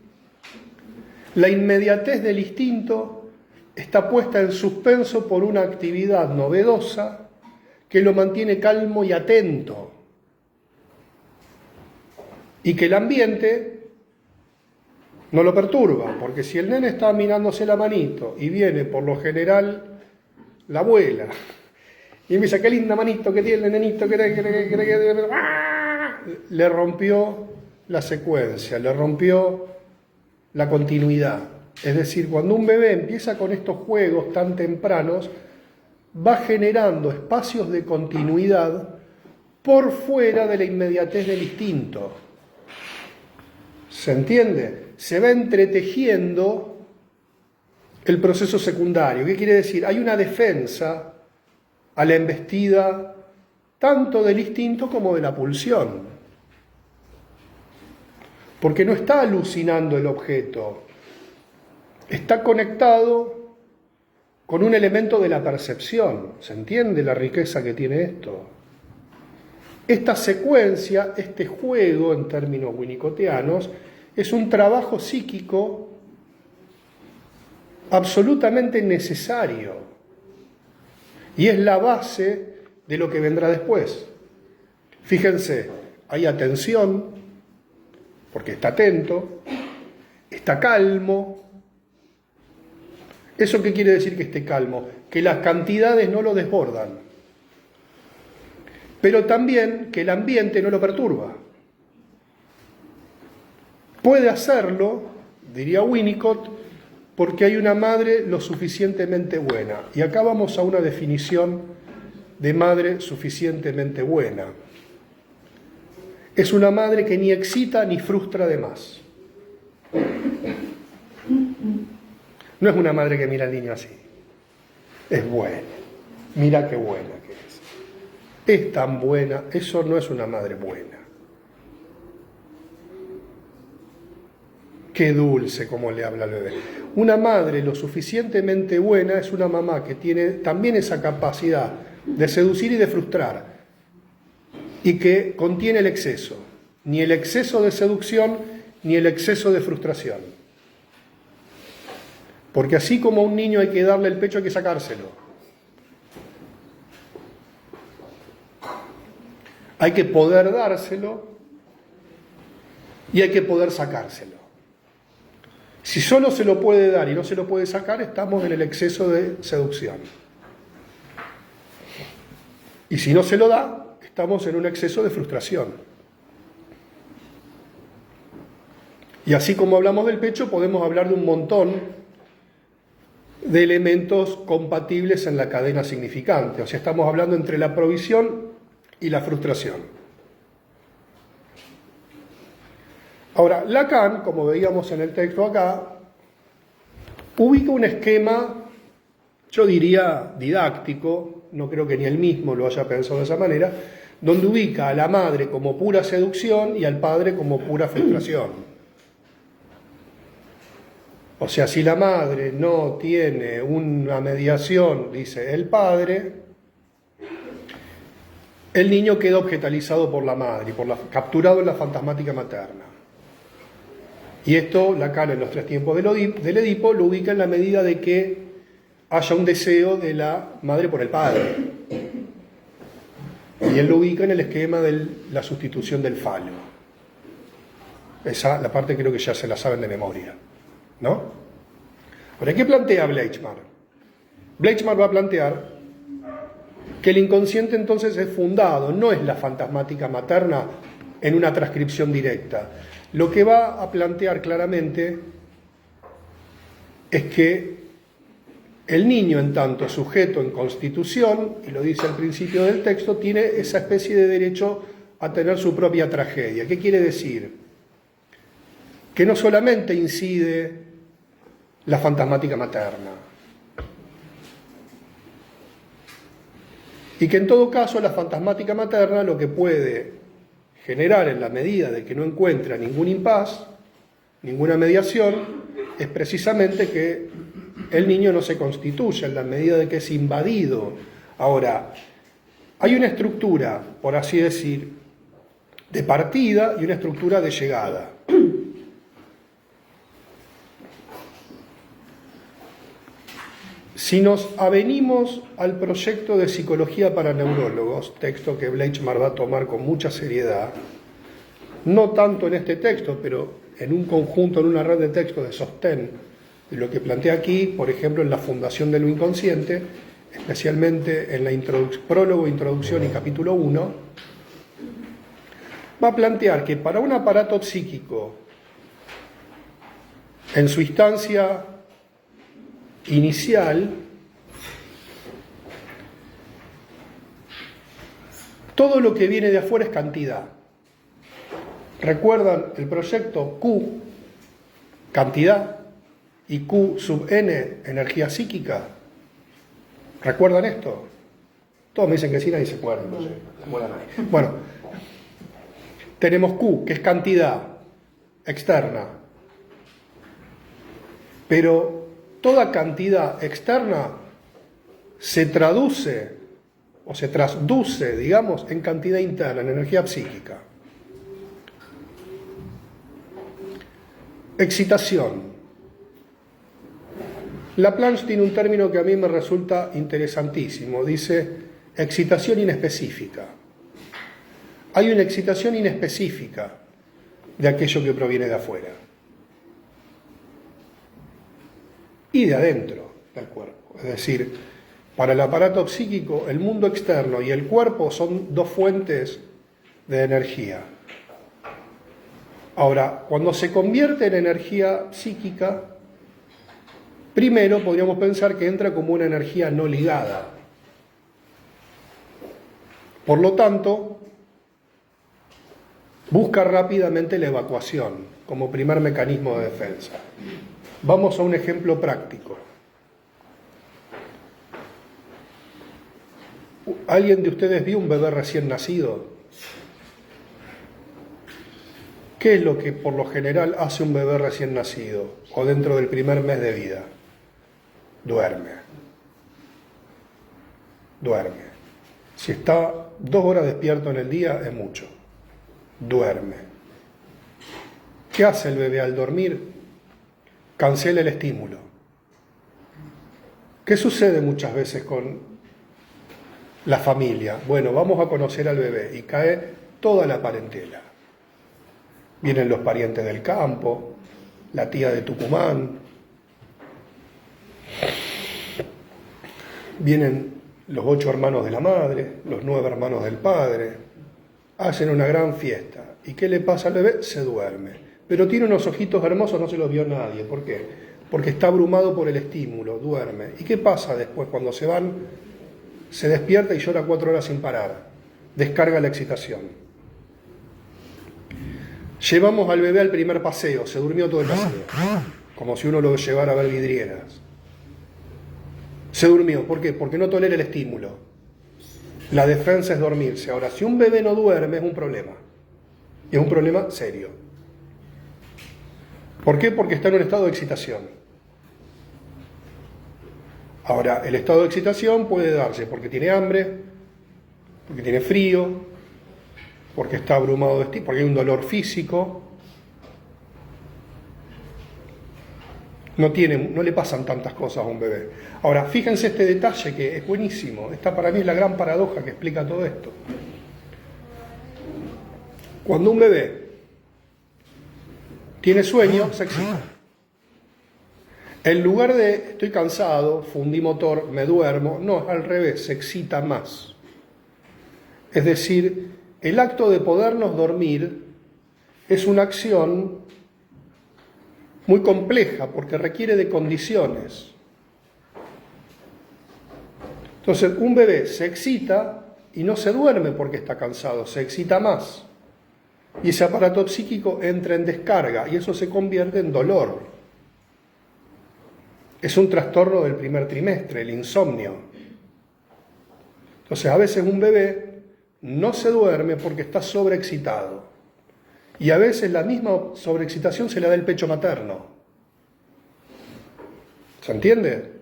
S1: la inmediatez del instinto está puesta en suspenso por una actividad novedosa que lo mantiene calmo y atento, y que el ambiente no lo perturba, porque si el nene está mirándose la manito y viene por lo general la abuela y me dice, qué linda manito que tiene el nenito, le rompió la secuencia, le rompió la continuidad. Es decir, cuando un bebé empieza con estos juegos tan tempranos, va generando espacios de continuidad por fuera de la inmediatez del instinto. ¿Se entiende? Se va entretejiendo el proceso secundario. ¿Qué quiere decir? Hay una defensa a la embestida tanto del instinto como de la pulsión. Porque no está alucinando el objeto, está conectado con un elemento de la percepción. ¿Se entiende la riqueza que tiene esto? Esta secuencia, este juego en términos winnicottianos, es un trabajo psíquico absolutamente necesario y es la base de lo que vendrá después. Fíjense, hay atención, porque está atento, está calmo. ¿Eso qué quiere decir que esté calmo? Que las cantidades no lo desbordan, pero también que el ambiente no lo perturba. Puede hacerlo, diría Winnicott, porque hay una madre lo suficientemente buena. Y acá vamos a una definición de madre suficientemente buena. Es una madre que ni excita ni frustra de más. No es una madre que mira al niño así. Es buena. Mira qué buena que es. Es tan buena. Eso no es una madre buena. Qué dulce como le habla al bebé. Una madre lo suficientemente buena es una mamá que tiene también esa capacidad de seducir y de frustrar, y que contiene el exceso. Ni el exceso de seducción, ni el exceso de frustración. Porque así como a un niño hay que darle el pecho, hay que sacárselo. Hay que poder dárselo y hay que poder sacárselo. Si solo se lo puede dar y no se lo puede sacar, estamos en el exceso de seducción. Y si no se lo da, estamos en un exceso de frustración. Y así como hablamos del pecho, podemos hablar de un montón de elementos compatibles en la cadena significante. O sea, estamos hablando entre la provisión y la frustración. Ahora, Lacan, como veíamos en el texto acá, ubica un esquema, yo diría didáctico, no creo que ni él mismo lo haya pensado de esa manera, donde ubica a la madre como pura seducción y al padre como pura frustración. O sea, si la madre no tiene una mediación, dice el padre, el niño queda objetalizado por la madre, capturado en la fantasmática materna. Y esto, Lacan en los 3 tiempos del Edipo, lo ubica en la medida de que haya un deseo de la madre por el padre. Y él lo ubica en el esquema de la sustitución del falo. Esa, la parte creo que ya se la saben de memoria, ¿no? Ahora, ¿qué plantea Bleichmar? Bleichmar va a plantear que el inconsciente entonces es fundado, no es la fantasmática materna en una transcripción directa. Lo que va a plantear claramente es que el niño, en tanto sujeto en constitución, y lo dice al principio del texto, tiene esa especie de derecho a tener su propia tragedia. ¿Qué quiere decir? Que no solamente incide la fantasmática materna, y que en todo caso la fantasmática materna lo que puede generar, en la medida de que no encuentra ningún impas, ninguna mediación, es precisamente que el niño no se constituya, en la medida de que es invadido. Ahora, hay una estructura, por así decir, de partida y una estructura de llegada. Si nos avenimos al proyecto de psicología para neurólogos, texto que Bleichmar va a tomar con mucha seriedad, no tanto en este texto, pero en un conjunto, en una red de textos de sostén, de lo que plantea aquí, por ejemplo, en la fundación de lo inconsciente, especialmente en la prólogo, introducción y capítulo 1, va a plantear que para un aparato psíquico, en su instancia inicial, todo lo que viene de afuera es cantidad. ¿Recuerdan el proyecto Q, cantidad, y Q sub n, energía psíquica? ¿Recuerdan esto? Todos me dicen que sí, nadie se acuerda. No sé, nadie. Bueno, tenemos Q, que es cantidad externa, pero toda cantidad externa se traduce o se trasduce, digamos, en cantidad interna, en energía psíquica. Excitación. Laplanche tiene un término que a mí me resulta interesantísimo. Dice excitación inespecífica. Hay una excitación inespecífica de aquello que proviene de afuera y de adentro del cuerpo. Es decir, para el aparato psíquico, el mundo externo y el cuerpo son dos fuentes de energía. Ahora, cuando se convierte en energía psíquica, primero podríamos pensar que entra como una energía no ligada. Por lo tanto, busca rápidamente la evacuación como primer mecanismo de defensa. Vamos a un ejemplo práctico. ¿Alguien de ustedes vio un bebé recién nacido? ¿Qué es lo que por lo general hace un bebé recién nacido o dentro del primer mes de vida? Duerme. Duerme. Si está 2 horas despierto en el día, es mucho. Duerme. ¿Qué hace el bebé al dormir? Cancela el estímulo. ¿Qué sucede muchas veces con la familia? Bueno, vamos a conocer al bebé y cae toda la parentela. Vienen los parientes del campo, la tía de Tucumán, vienen los 8 hermanos de la madre, los 9 hermanos del padre, hacen una gran fiesta. ¿Y qué le pasa al bebé? Se duerme. Pero tiene unos ojitos hermosos, no se los vio nadie. ¿Por qué? Porque está abrumado por el estímulo, duerme. ¿Y qué pasa después? Cuando se van, se despierta y llora 4 horas sin parar. Descarga la excitación. Llevamos al bebé al primer paseo, se durmió todo el paseo, como si uno lo llevara a ver vidrieras. Se durmió, ¿por qué? Porque no tolera el estímulo. La defensa es dormirse. Ahora, si un bebé no duerme es un problema. Y es un problema serio. ¿Por qué? Porque está en un estado de excitación. Ahora, el estado de excitación puede darse porque tiene hambre, porque tiene frío, porque está abrumado de estímulo, porque hay un dolor físico. No le pasan tantas cosas a un bebé. Ahora, fíjense este detalle que es buenísimo. Esta para mí es la gran paradoja que explica todo esto. Cuando un bebé tiene sueño, se excita. En lugar de estoy cansado, fundí motor, me duermo, no, al revés, se excita más. Es decir, el acto de podernos dormir es una acción muy compleja porque requiere de condiciones. Entonces, un bebé se excita y no se duerme porque está cansado, se excita más. Y ese aparato psíquico entra en descarga y eso se convierte en dolor. Es un trastorno del primer trimestre, el insomnio. Entonces, a veces un bebé no se duerme porque está sobreexcitado. Y a veces la misma sobreexcitación se le da el pecho materno. ¿Se entiende?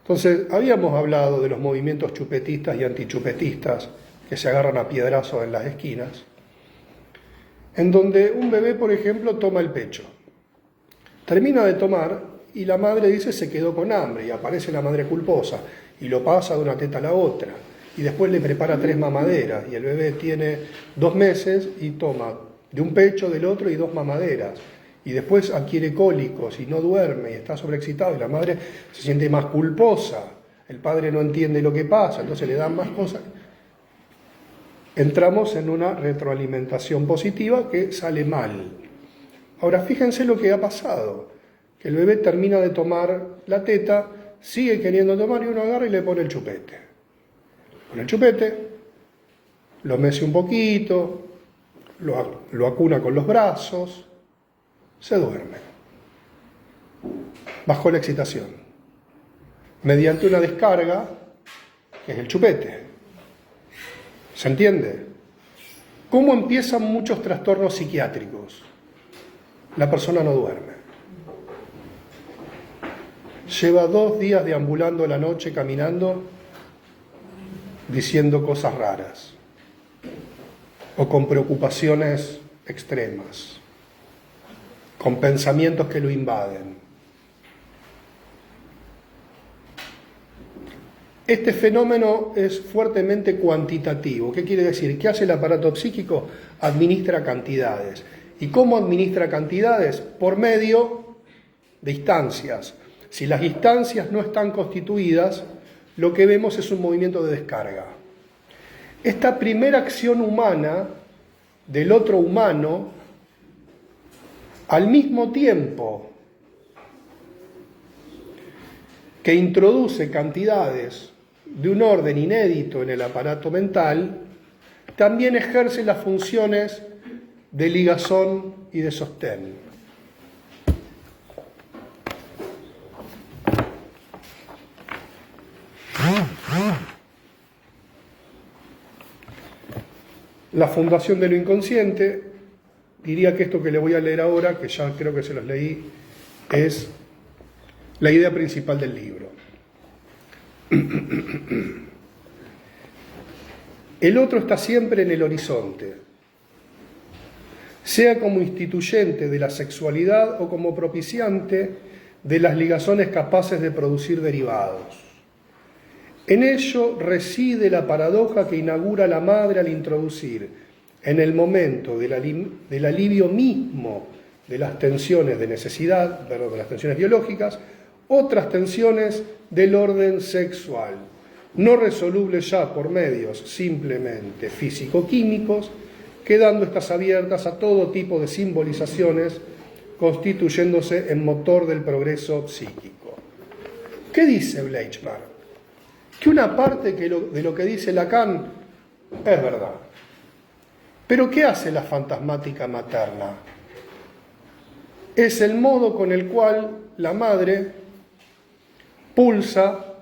S1: Entonces, habíamos hablado de los movimientos chupetistas y antichupetistas que se agarran a piedrazos en las esquinas, en donde un bebé, por ejemplo, toma el pecho. Termina de tomar y la madre dice se quedó con hambre y aparece la madre culposa y lo pasa de una teta a la otra y después le prepara 3 mamaderas y el bebé tiene 2 meses y toma de un pecho, del otro y 2 mamaderas. Y después adquiere cólicos y no duerme y está sobreexcitado y la madre se siente más culposa, el padre no entiende lo que pasa, entonces le dan más cosas. Entramos en una retroalimentación positiva que sale mal. Ahora fíjense lo que ha pasado, que el bebé termina de tomar la teta, sigue queriendo tomar y uno agarra y le pone el chupete. Pone el chupete, lo mece un poquito, lo acuna con los brazos, se duerme, bajo la excitación, mediante una descarga, que es el chupete. ¿Se entiende? ¿Cómo empiezan muchos trastornos psiquiátricos? La persona no duerme. Lleva 2 días deambulando la noche, caminando, diciendo cosas raras, o con preocupaciones extremas, con pensamientos que lo invaden. Este fenómeno es fuertemente cuantitativo. ¿Qué quiere decir? ¿Qué hace el aparato psíquico? Administra cantidades. ¿Y cómo administra cantidades? Por medio de instancias. Si las instancias no están constituidas, lo que vemos es un movimiento de descarga. Esta primera acción humana del otro humano, al mismo tiempo que introduce cantidades de un orden inédito en el aparato mental, también ejerce las funciones de ligazón y de sostén. La fundación de lo inconsciente, diría que esto que le voy a leer ahora, que ya creo que se los leí, es la idea principal del libro. El otro está siempre en el horizonte, sea como instituyente de la sexualidad o como propiciante de las ligazones capaces de producir derivados. En ello reside la paradoja que inaugura la madre al introducir, en el momento del alivio mismo de las tensiones de necesidad, de las tensiones biológicas, otras tensiones del orden sexual, no resolubles ya por medios simplemente físico-químicos, quedando estas abiertas a todo tipo de simbolizaciones, constituyéndose en motor del progreso psíquico. ¿Qué dice Bleichmar? Que una parte de lo que dice Lacan es verdad. Pero ¿qué hace la fantasmática materna? Es el modo con el cual la madre pulsa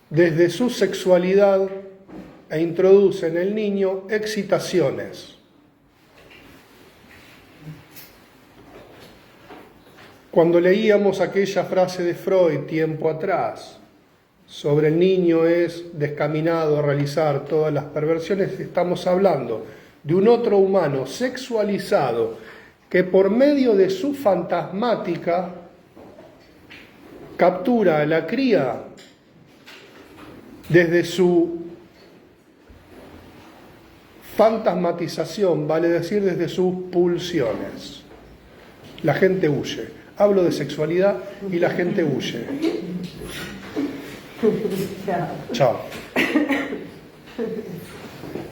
S1: desde su sexualidad e introduce en el niño excitaciones. Cuando leíamos aquella frase de Freud tiempo atrás, sobre el niño es descaminado a realizar todas las perversiones, estamos hablando de un otro humano sexualizado que por medio de su fantasmática captura a la cría desde su Fantasmatización vale decir desde sus pulsiones. La gente huye. Hablo de sexualidad y la gente huye. Chao.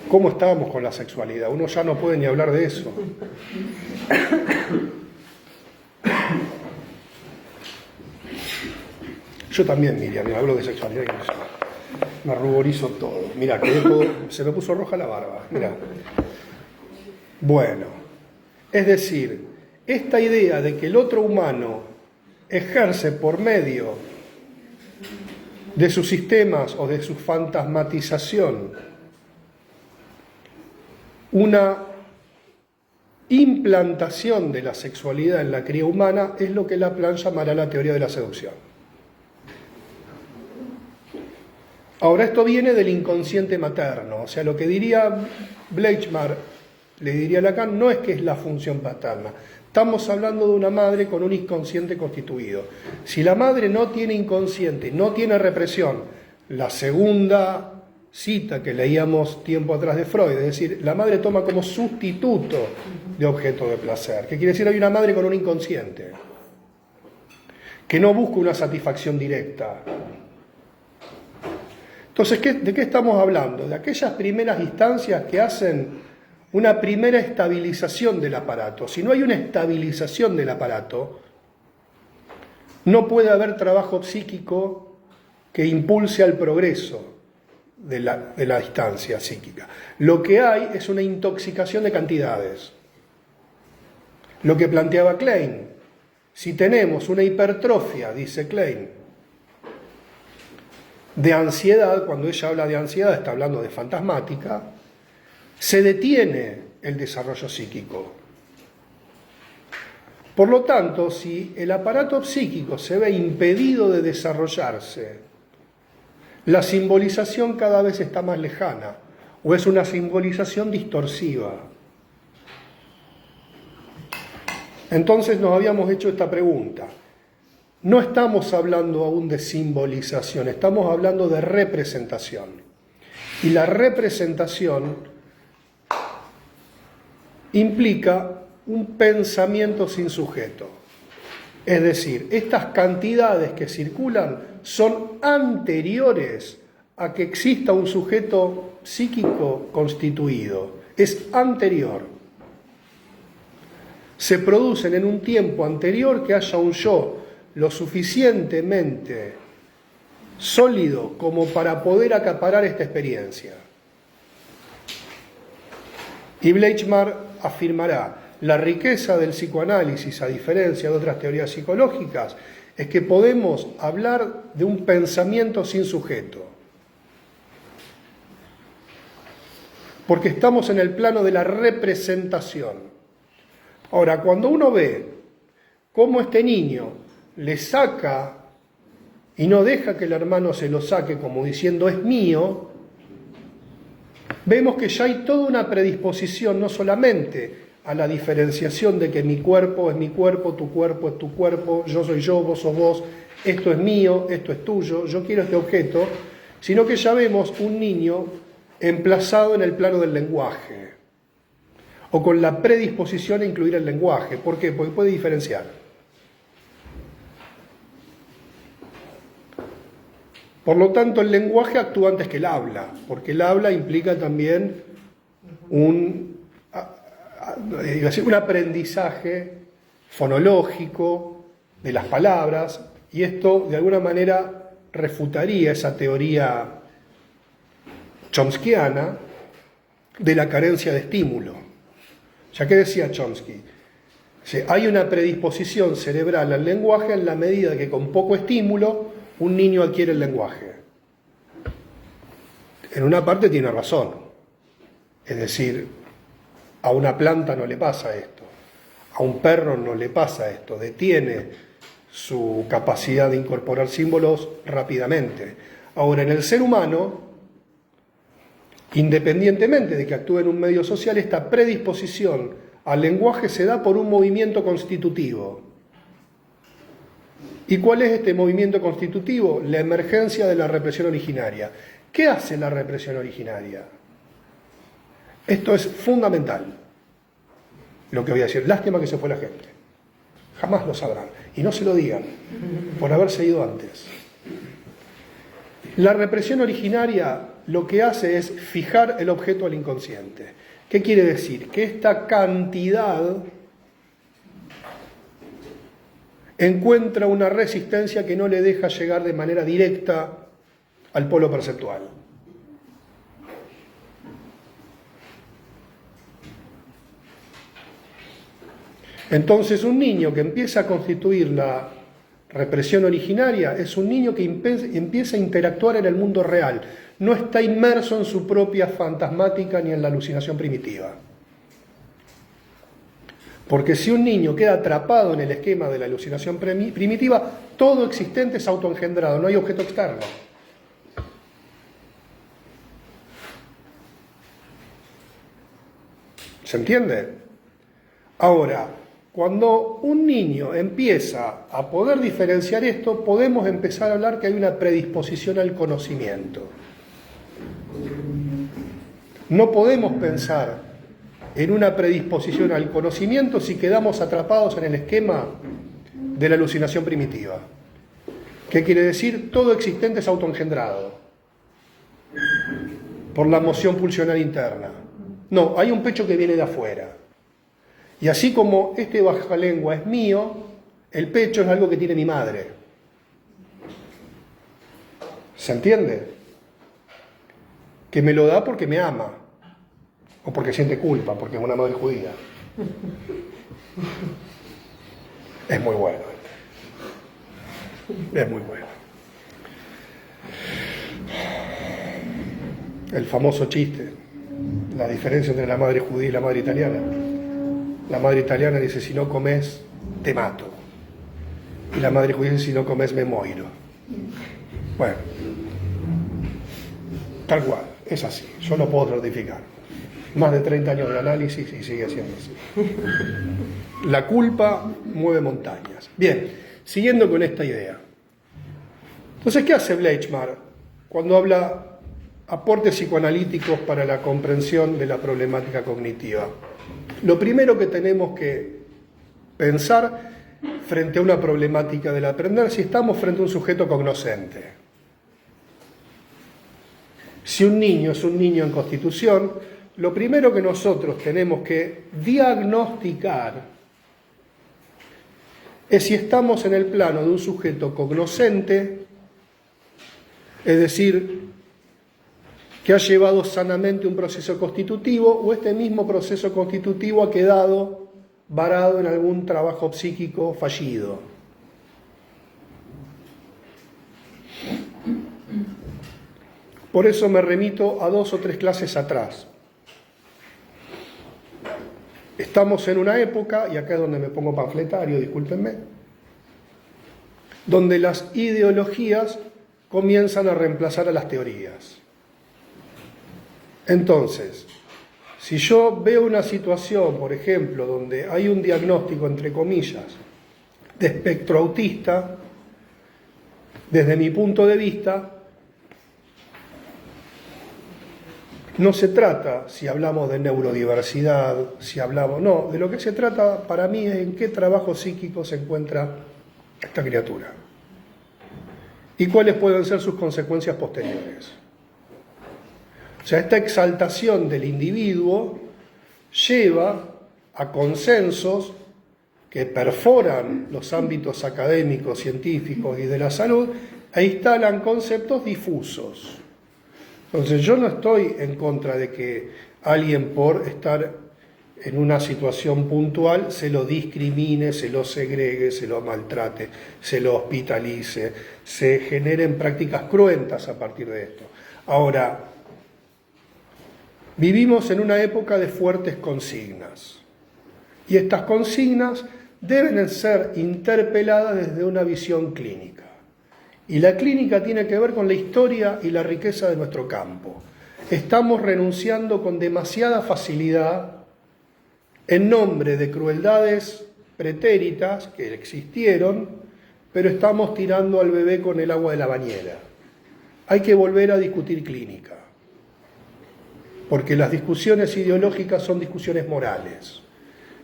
S1: ¿Cómo estábamos con la sexualidad? Uno ya no puede ni hablar de eso. Yo también, Miriam, hablo de sexualidad y me ruborizo todo. Mira, se me puso roja la barba. Mira. Bueno, es decir, esta idea de que el otro humano ejerce por medio de sus sistemas o de su fantasmatización una implantación de la sexualidad en la cría humana es lo que Laplan llamará la teoría de la seducción. Ahora, esto viene del inconsciente materno, o sea, lo que diría Bleichmar, le diría a Lacan, no es que es la función paterna. Estamos hablando de una madre con un inconsciente constituido. Si la madre no tiene inconsciente, no tiene represión, la segunda cita que leíamos tiempo atrás de Freud, es decir, la madre toma como sustituto de objeto de placer. ¿Qué quiere decir? Hay una madre con un inconsciente que no busca una satisfacción directa. Entonces, ¿de qué estamos hablando? De aquellas primeras instancias que hacen una primera estabilización del aparato. Si no hay una estabilización del aparato, no puede haber trabajo psíquico que impulse al progreso de la distancia psíquica. Lo que hay es una intoxicación de cantidades. Lo que planteaba Klein. Si tenemos una hipertrofia, dice Klein, de ansiedad, cuando ella habla de ansiedad está hablando de fantasmática, se detiene el desarrollo psíquico. Por lo tanto, si el aparato psíquico se ve impedido de desarrollarse, la simbolización cada vez está más lejana, o es una simbolización distorsiva. Entonces nos habíamos hecho esta pregunta. No estamos hablando aún de simbolización, estamos hablando de representación. Y la representación implica un pensamiento sin sujeto. Es decir, estas cantidades que circulan son anteriores a que exista un sujeto psíquico constituido. Es anterior. Se producen en un tiempo anterior que haya un yo lo suficientemente sólido como para poder acaparar esta experiencia. Y Bleichmar afirmará, la riqueza del psicoanálisis, a diferencia de otras teorías psicológicas, es que podemos hablar de un pensamiento sin sujeto. Porque estamos en el plano de la representación. Ahora, cuando uno ve cómo este niño le saca y no deja que el hermano se lo saque como diciendo es mío, vemos que ya hay toda una predisposición no solamente a la diferenciación de que mi cuerpo es mi cuerpo, tu cuerpo es tu cuerpo, yo soy yo, vos sos vos, esto es mío, esto es tuyo, yo quiero este objeto, sino que ya vemos un niño emplazado en el plano del lenguaje, o con la predisposición a incluir el lenguaje. ¿Por qué? Porque puede diferenciar. Por lo tanto, el lenguaje actúa antes que el habla, porque el habla implica también un aprendizaje fonológico de las palabras, y esto de alguna manera refutaría esa teoría chomskiana de la carencia de estímulo. Ya que decía Chomsky, hay una predisposición cerebral al lenguaje en la medida que con poco estímulo un niño adquiere el lenguaje. En una parte tiene razón, es decir, a una planta no le pasa esto, a un perro no le pasa esto, detiene su capacidad de incorporar símbolos rápidamente. Ahora, en el ser humano, independientemente de que actúe en un medio social, esta predisposición al lenguaje se da por un movimiento constitutivo. ¿Y cuál es este movimiento constitutivo? La emergencia de la represión originaria. ¿Qué hace la represión originaria? Esto es fundamental, lo que voy a decir. Lástima que se fue la gente. Jamás lo sabrán. Y no se lo digan, por haberse ido antes. La represión originaria lo que hace es fijar el objeto al inconsciente. ¿Qué quiere decir? Que esta cantidad encuentra una resistencia que no le deja llegar de manera directa al polo perceptual. Entonces, un niño que empieza a constituir la represión originaria es un niño que empieza a interactuar en el mundo real, no está inmerso en su propia fantasmática ni en la alucinación primitiva. Porque si un niño queda atrapado en el esquema de la alucinación primitiva, todo existente es autoengendrado, no hay objeto externo. ¿Se entiende? Ahora, cuando un niño empieza a poder diferenciar esto, podemos empezar a hablar que hay una predisposición al conocimiento. No podemos pensar en una predisposición al conocimiento si quedamos atrapados en el esquema de la alucinación primitiva. ¿Qué quiere decir? Todo existente es autoengendrado por la moción pulsional interna. No, hay un pecho que viene de afuera. Y así como este bajalengua es mío, el pecho es algo que tiene mi madre. ¿Se entiende? Que me lo da porque me ama. O porque siente culpa, porque es una madre judía. Es muy bueno. Es muy bueno. El famoso chiste, la diferencia entre la madre judía y la madre italiana. La madre italiana dice, si no comes, te mato. Y la madre judía dice, si no comes, me muero. Bueno, tal cual, es así, yo lo puedo certificar. Más de 30 años de análisis y sigue siendo así. La culpa mueve montañas. Bien, siguiendo con esta idea. Entonces, ¿qué hace Bleichmar cuando habla aportes psicoanalíticos para la comprensión de la problemática cognitiva? Lo primero que tenemos que pensar frente a una problemática del aprender, si estamos frente a un sujeto cognoscente. Si un niño es un niño en constitución, lo primero que nosotros tenemos que diagnosticar es si estamos en el plano de un sujeto cognoscente, es decir, que ha llevado sanamente un proceso constitutivo, o este mismo proceso constitutivo ha quedado varado en algún trabajo psíquico fallido. Por eso me remito a 2 o 3 clases atrás. Estamos en una época, y acá es donde me pongo panfletario, discúlpenme, donde las ideologías comienzan a reemplazar a las teorías. Entonces, si yo veo una situación, por ejemplo, donde hay un diagnóstico, entre comillas, de espectro autista, desde mi punto de vista, no se trata, si hablamos de neurodiversidad, no, de lo que se trata para mí es en qué trabajo psíquico se encuentra esta criatura y cuáles pueden ser sus consecuencias posteriores. O sea, esta exaltación del individuo lleva a consensos que perforan los ámbitos académicos, científicos y de la salud e instalan conceptos difusos. Entonces, yo no estoy en contra de que alguien por estar en una situación puntual se lo discrimine, se lo segregue, se lo maltrate, se lo hospitalice, se generen prácticas cruentas a partir de esto. Ahora, vivimos en una época de fuertes consignas y estas consignas deben ser interpeladas desde una visión clínica. Y la clínica tiene que ver con la historia y la riqueza de nuestro campo. Estamos renunciando con demasiada facilidad en nombre de crueldades pretéritas que existieron, pero estamos tirando al bebé con el agua de la bañera. Hay que volver a discutir clínica. porque las discusiones ideológicas son discusiones morales.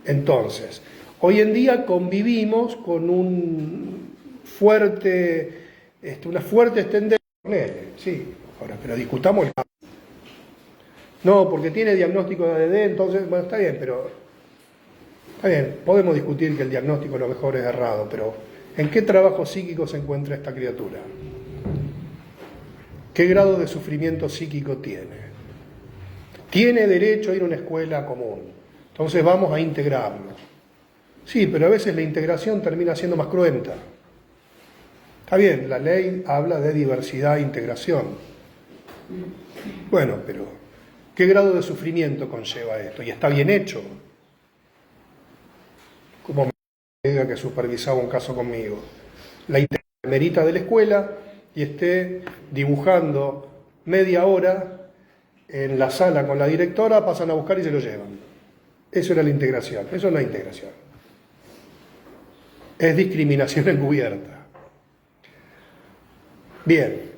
S1: Entonces, hoy en día convivimos con una fuerte tendencia con él, sí, ahora, pero discutamos el caso. No, porque tiene diagnóstico de ADD, entonces, bueno, está bien, podemos discutir que el diagnóstico a lo mejor es errado, pero ¿en qué trabajo psíquico se encuentra esta criatura? ¿Qué grado de sufrimiento psíquico tiene? Tiene derecho a ir a una escuela común, entonces vamos a integrarlo. Sí, pero a veces la integración termina siendo más cruenta. Está bien, la ley habla de diversidad e integración. Bueno, pero ¿qué grado de sufrimiento conlleva esto? Y está bien hecho. Como me diga que supervisaba un caso conmigo. La enfermerita de la escuela y esté dibujando media hora en la sala con la directora, pasan a buscar y se lo llevan. Eso era la integración. Eso no es integración. Es discriminación encubierta. Bien,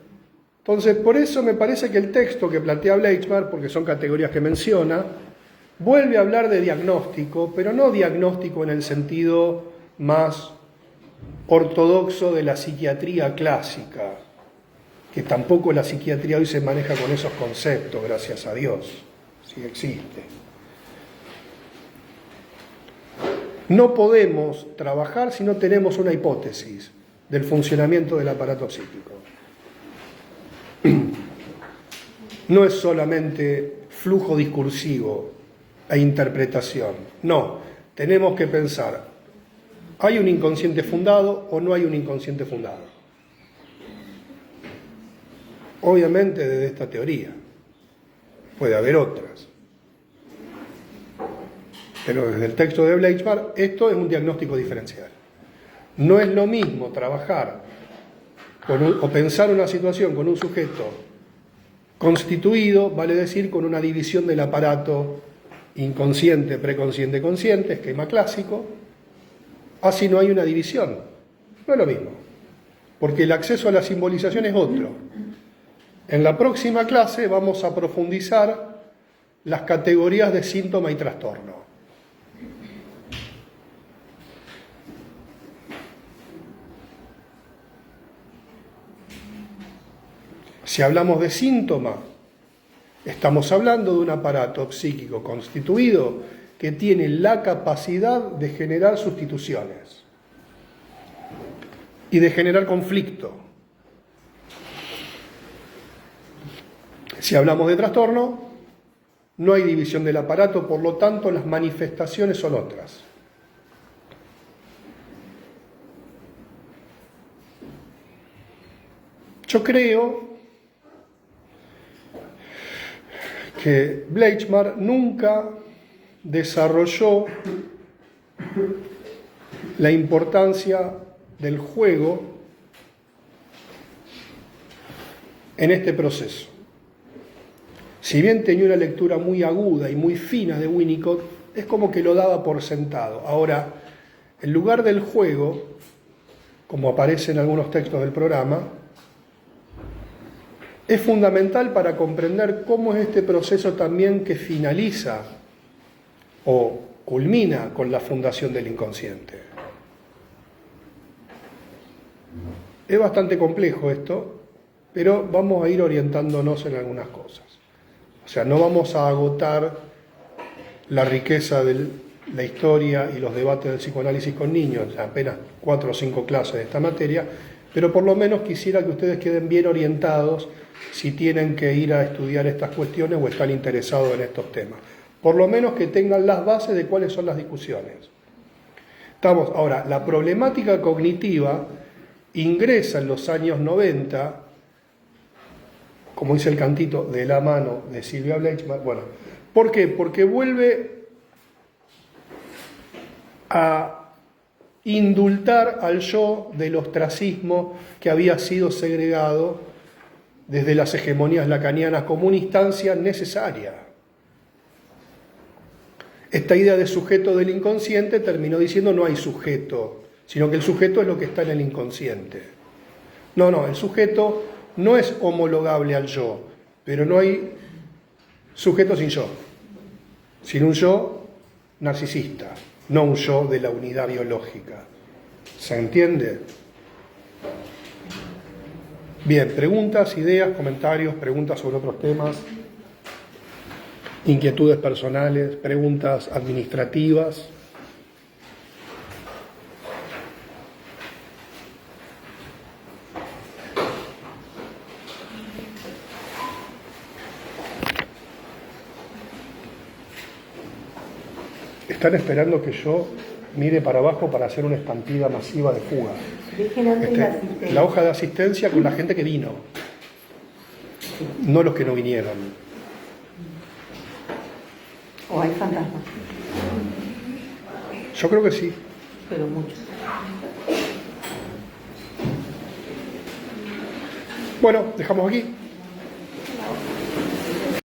S1: entonces por eso me parece que el texto que plantea Bleichmar, porque son categorías que menciona, vuelve a hablar de diagnóstico, pero no diagnóstico en el sentido más ortodoxo de la psiquiatría clásica, que tampoco la psiquiatría hoy se maneja con esos conceptos, gracias a Dios, si existe. No podemos trabajar si no tenemos una hipótesis del funcionamiento del aparato psíquico. No es solamente flujo discursivo e interpretación. No, tenemos que pensar, ¿hay un inconsciente fundado o no hay un inconsciente fundado? Obviamente desde esta teoría. Puede haber otras. Pero desde el texto de Bleichmar, esto es un diagnóstico diferencial. No es lo mismo trabajar o pensar una situación con un sujeto constituido, vale decir, con una división del aparato inconsciente, preconsciente, consciente, esquema clásico, así no hay una división. No es lo mismo, porque el acceso a la simbolización es otro. En la próxima clase vamos a profundizar las categorías de síntoma y trastorno. Si hablamos de síntoma, estamos hablando de un aparato psíquico constituido que tiene la capacidad de generar sustituciones y de generar conflicto. Si hablamos de trastorno, no hay división del aparato, por lo tanto las manifestaciones son otras. Yo creo que Bleichmar nunca desarrolló la importancia del juego en este proceso. Si bien tenía una lectura muy aguda y muy fina de Winnicott, es como que lo daba por sentado. Ahora, en lugar del juego, como aparece en algunos textos del programa, es fundamental para comprender cómo es este proceso también que finaliza o culmina con la fundación del inconsciente. Es bastante complejo esto, pero vamos a ir orientándonos en algunas cosas. O sea, no vamos a agotar la riqueza de la historia y los debates del psicoanálisis con niños, apenas 4 o 5 clases de esta materia, pero por lo menos quisiera que ustedes queden bien orientados si tienen que ir a estudiar estas cuestiones o están interesados en estos temas. Por lo menos que tengan las bases de cuáles son las discusiones. Ahora, la problemática cognitiva ingresa en los años 90, como dice el cantito, de la mano de Silvia Bleichmar. Bueno, ¿por qué? Porque vuelve a indultar al yo del ostracismo que había sido segregado desde las hegemonías lacanianas como una instancia necesaria. Esta idea de sujeto del inconsciente terminó diciendo no hay sujeto, sino que el sujeto es lo que está en el inconsciente. No, el sujeto no es homologable al yo, pero no hay Sujeto sin yo. Sin un yo narcisista, no un yo de la unidad biológica. ¿Se entiende? Bien, preguntas, ideas, comentarios, preguntas sobre otros temas, inquietudes personales, preguntas administrativas. Están esperando que yo mire para abajo para hacer una estampida masiva de fuga.
S2: Dejen antes la asistencia.
S1: La hoja de asistencia con la gente que vino, no los que no vinieron.
S2: O hay fantasmas,
S1: Yo creo que sí.
S2: pero muchos.
S1: Bueno, dejamos aquí.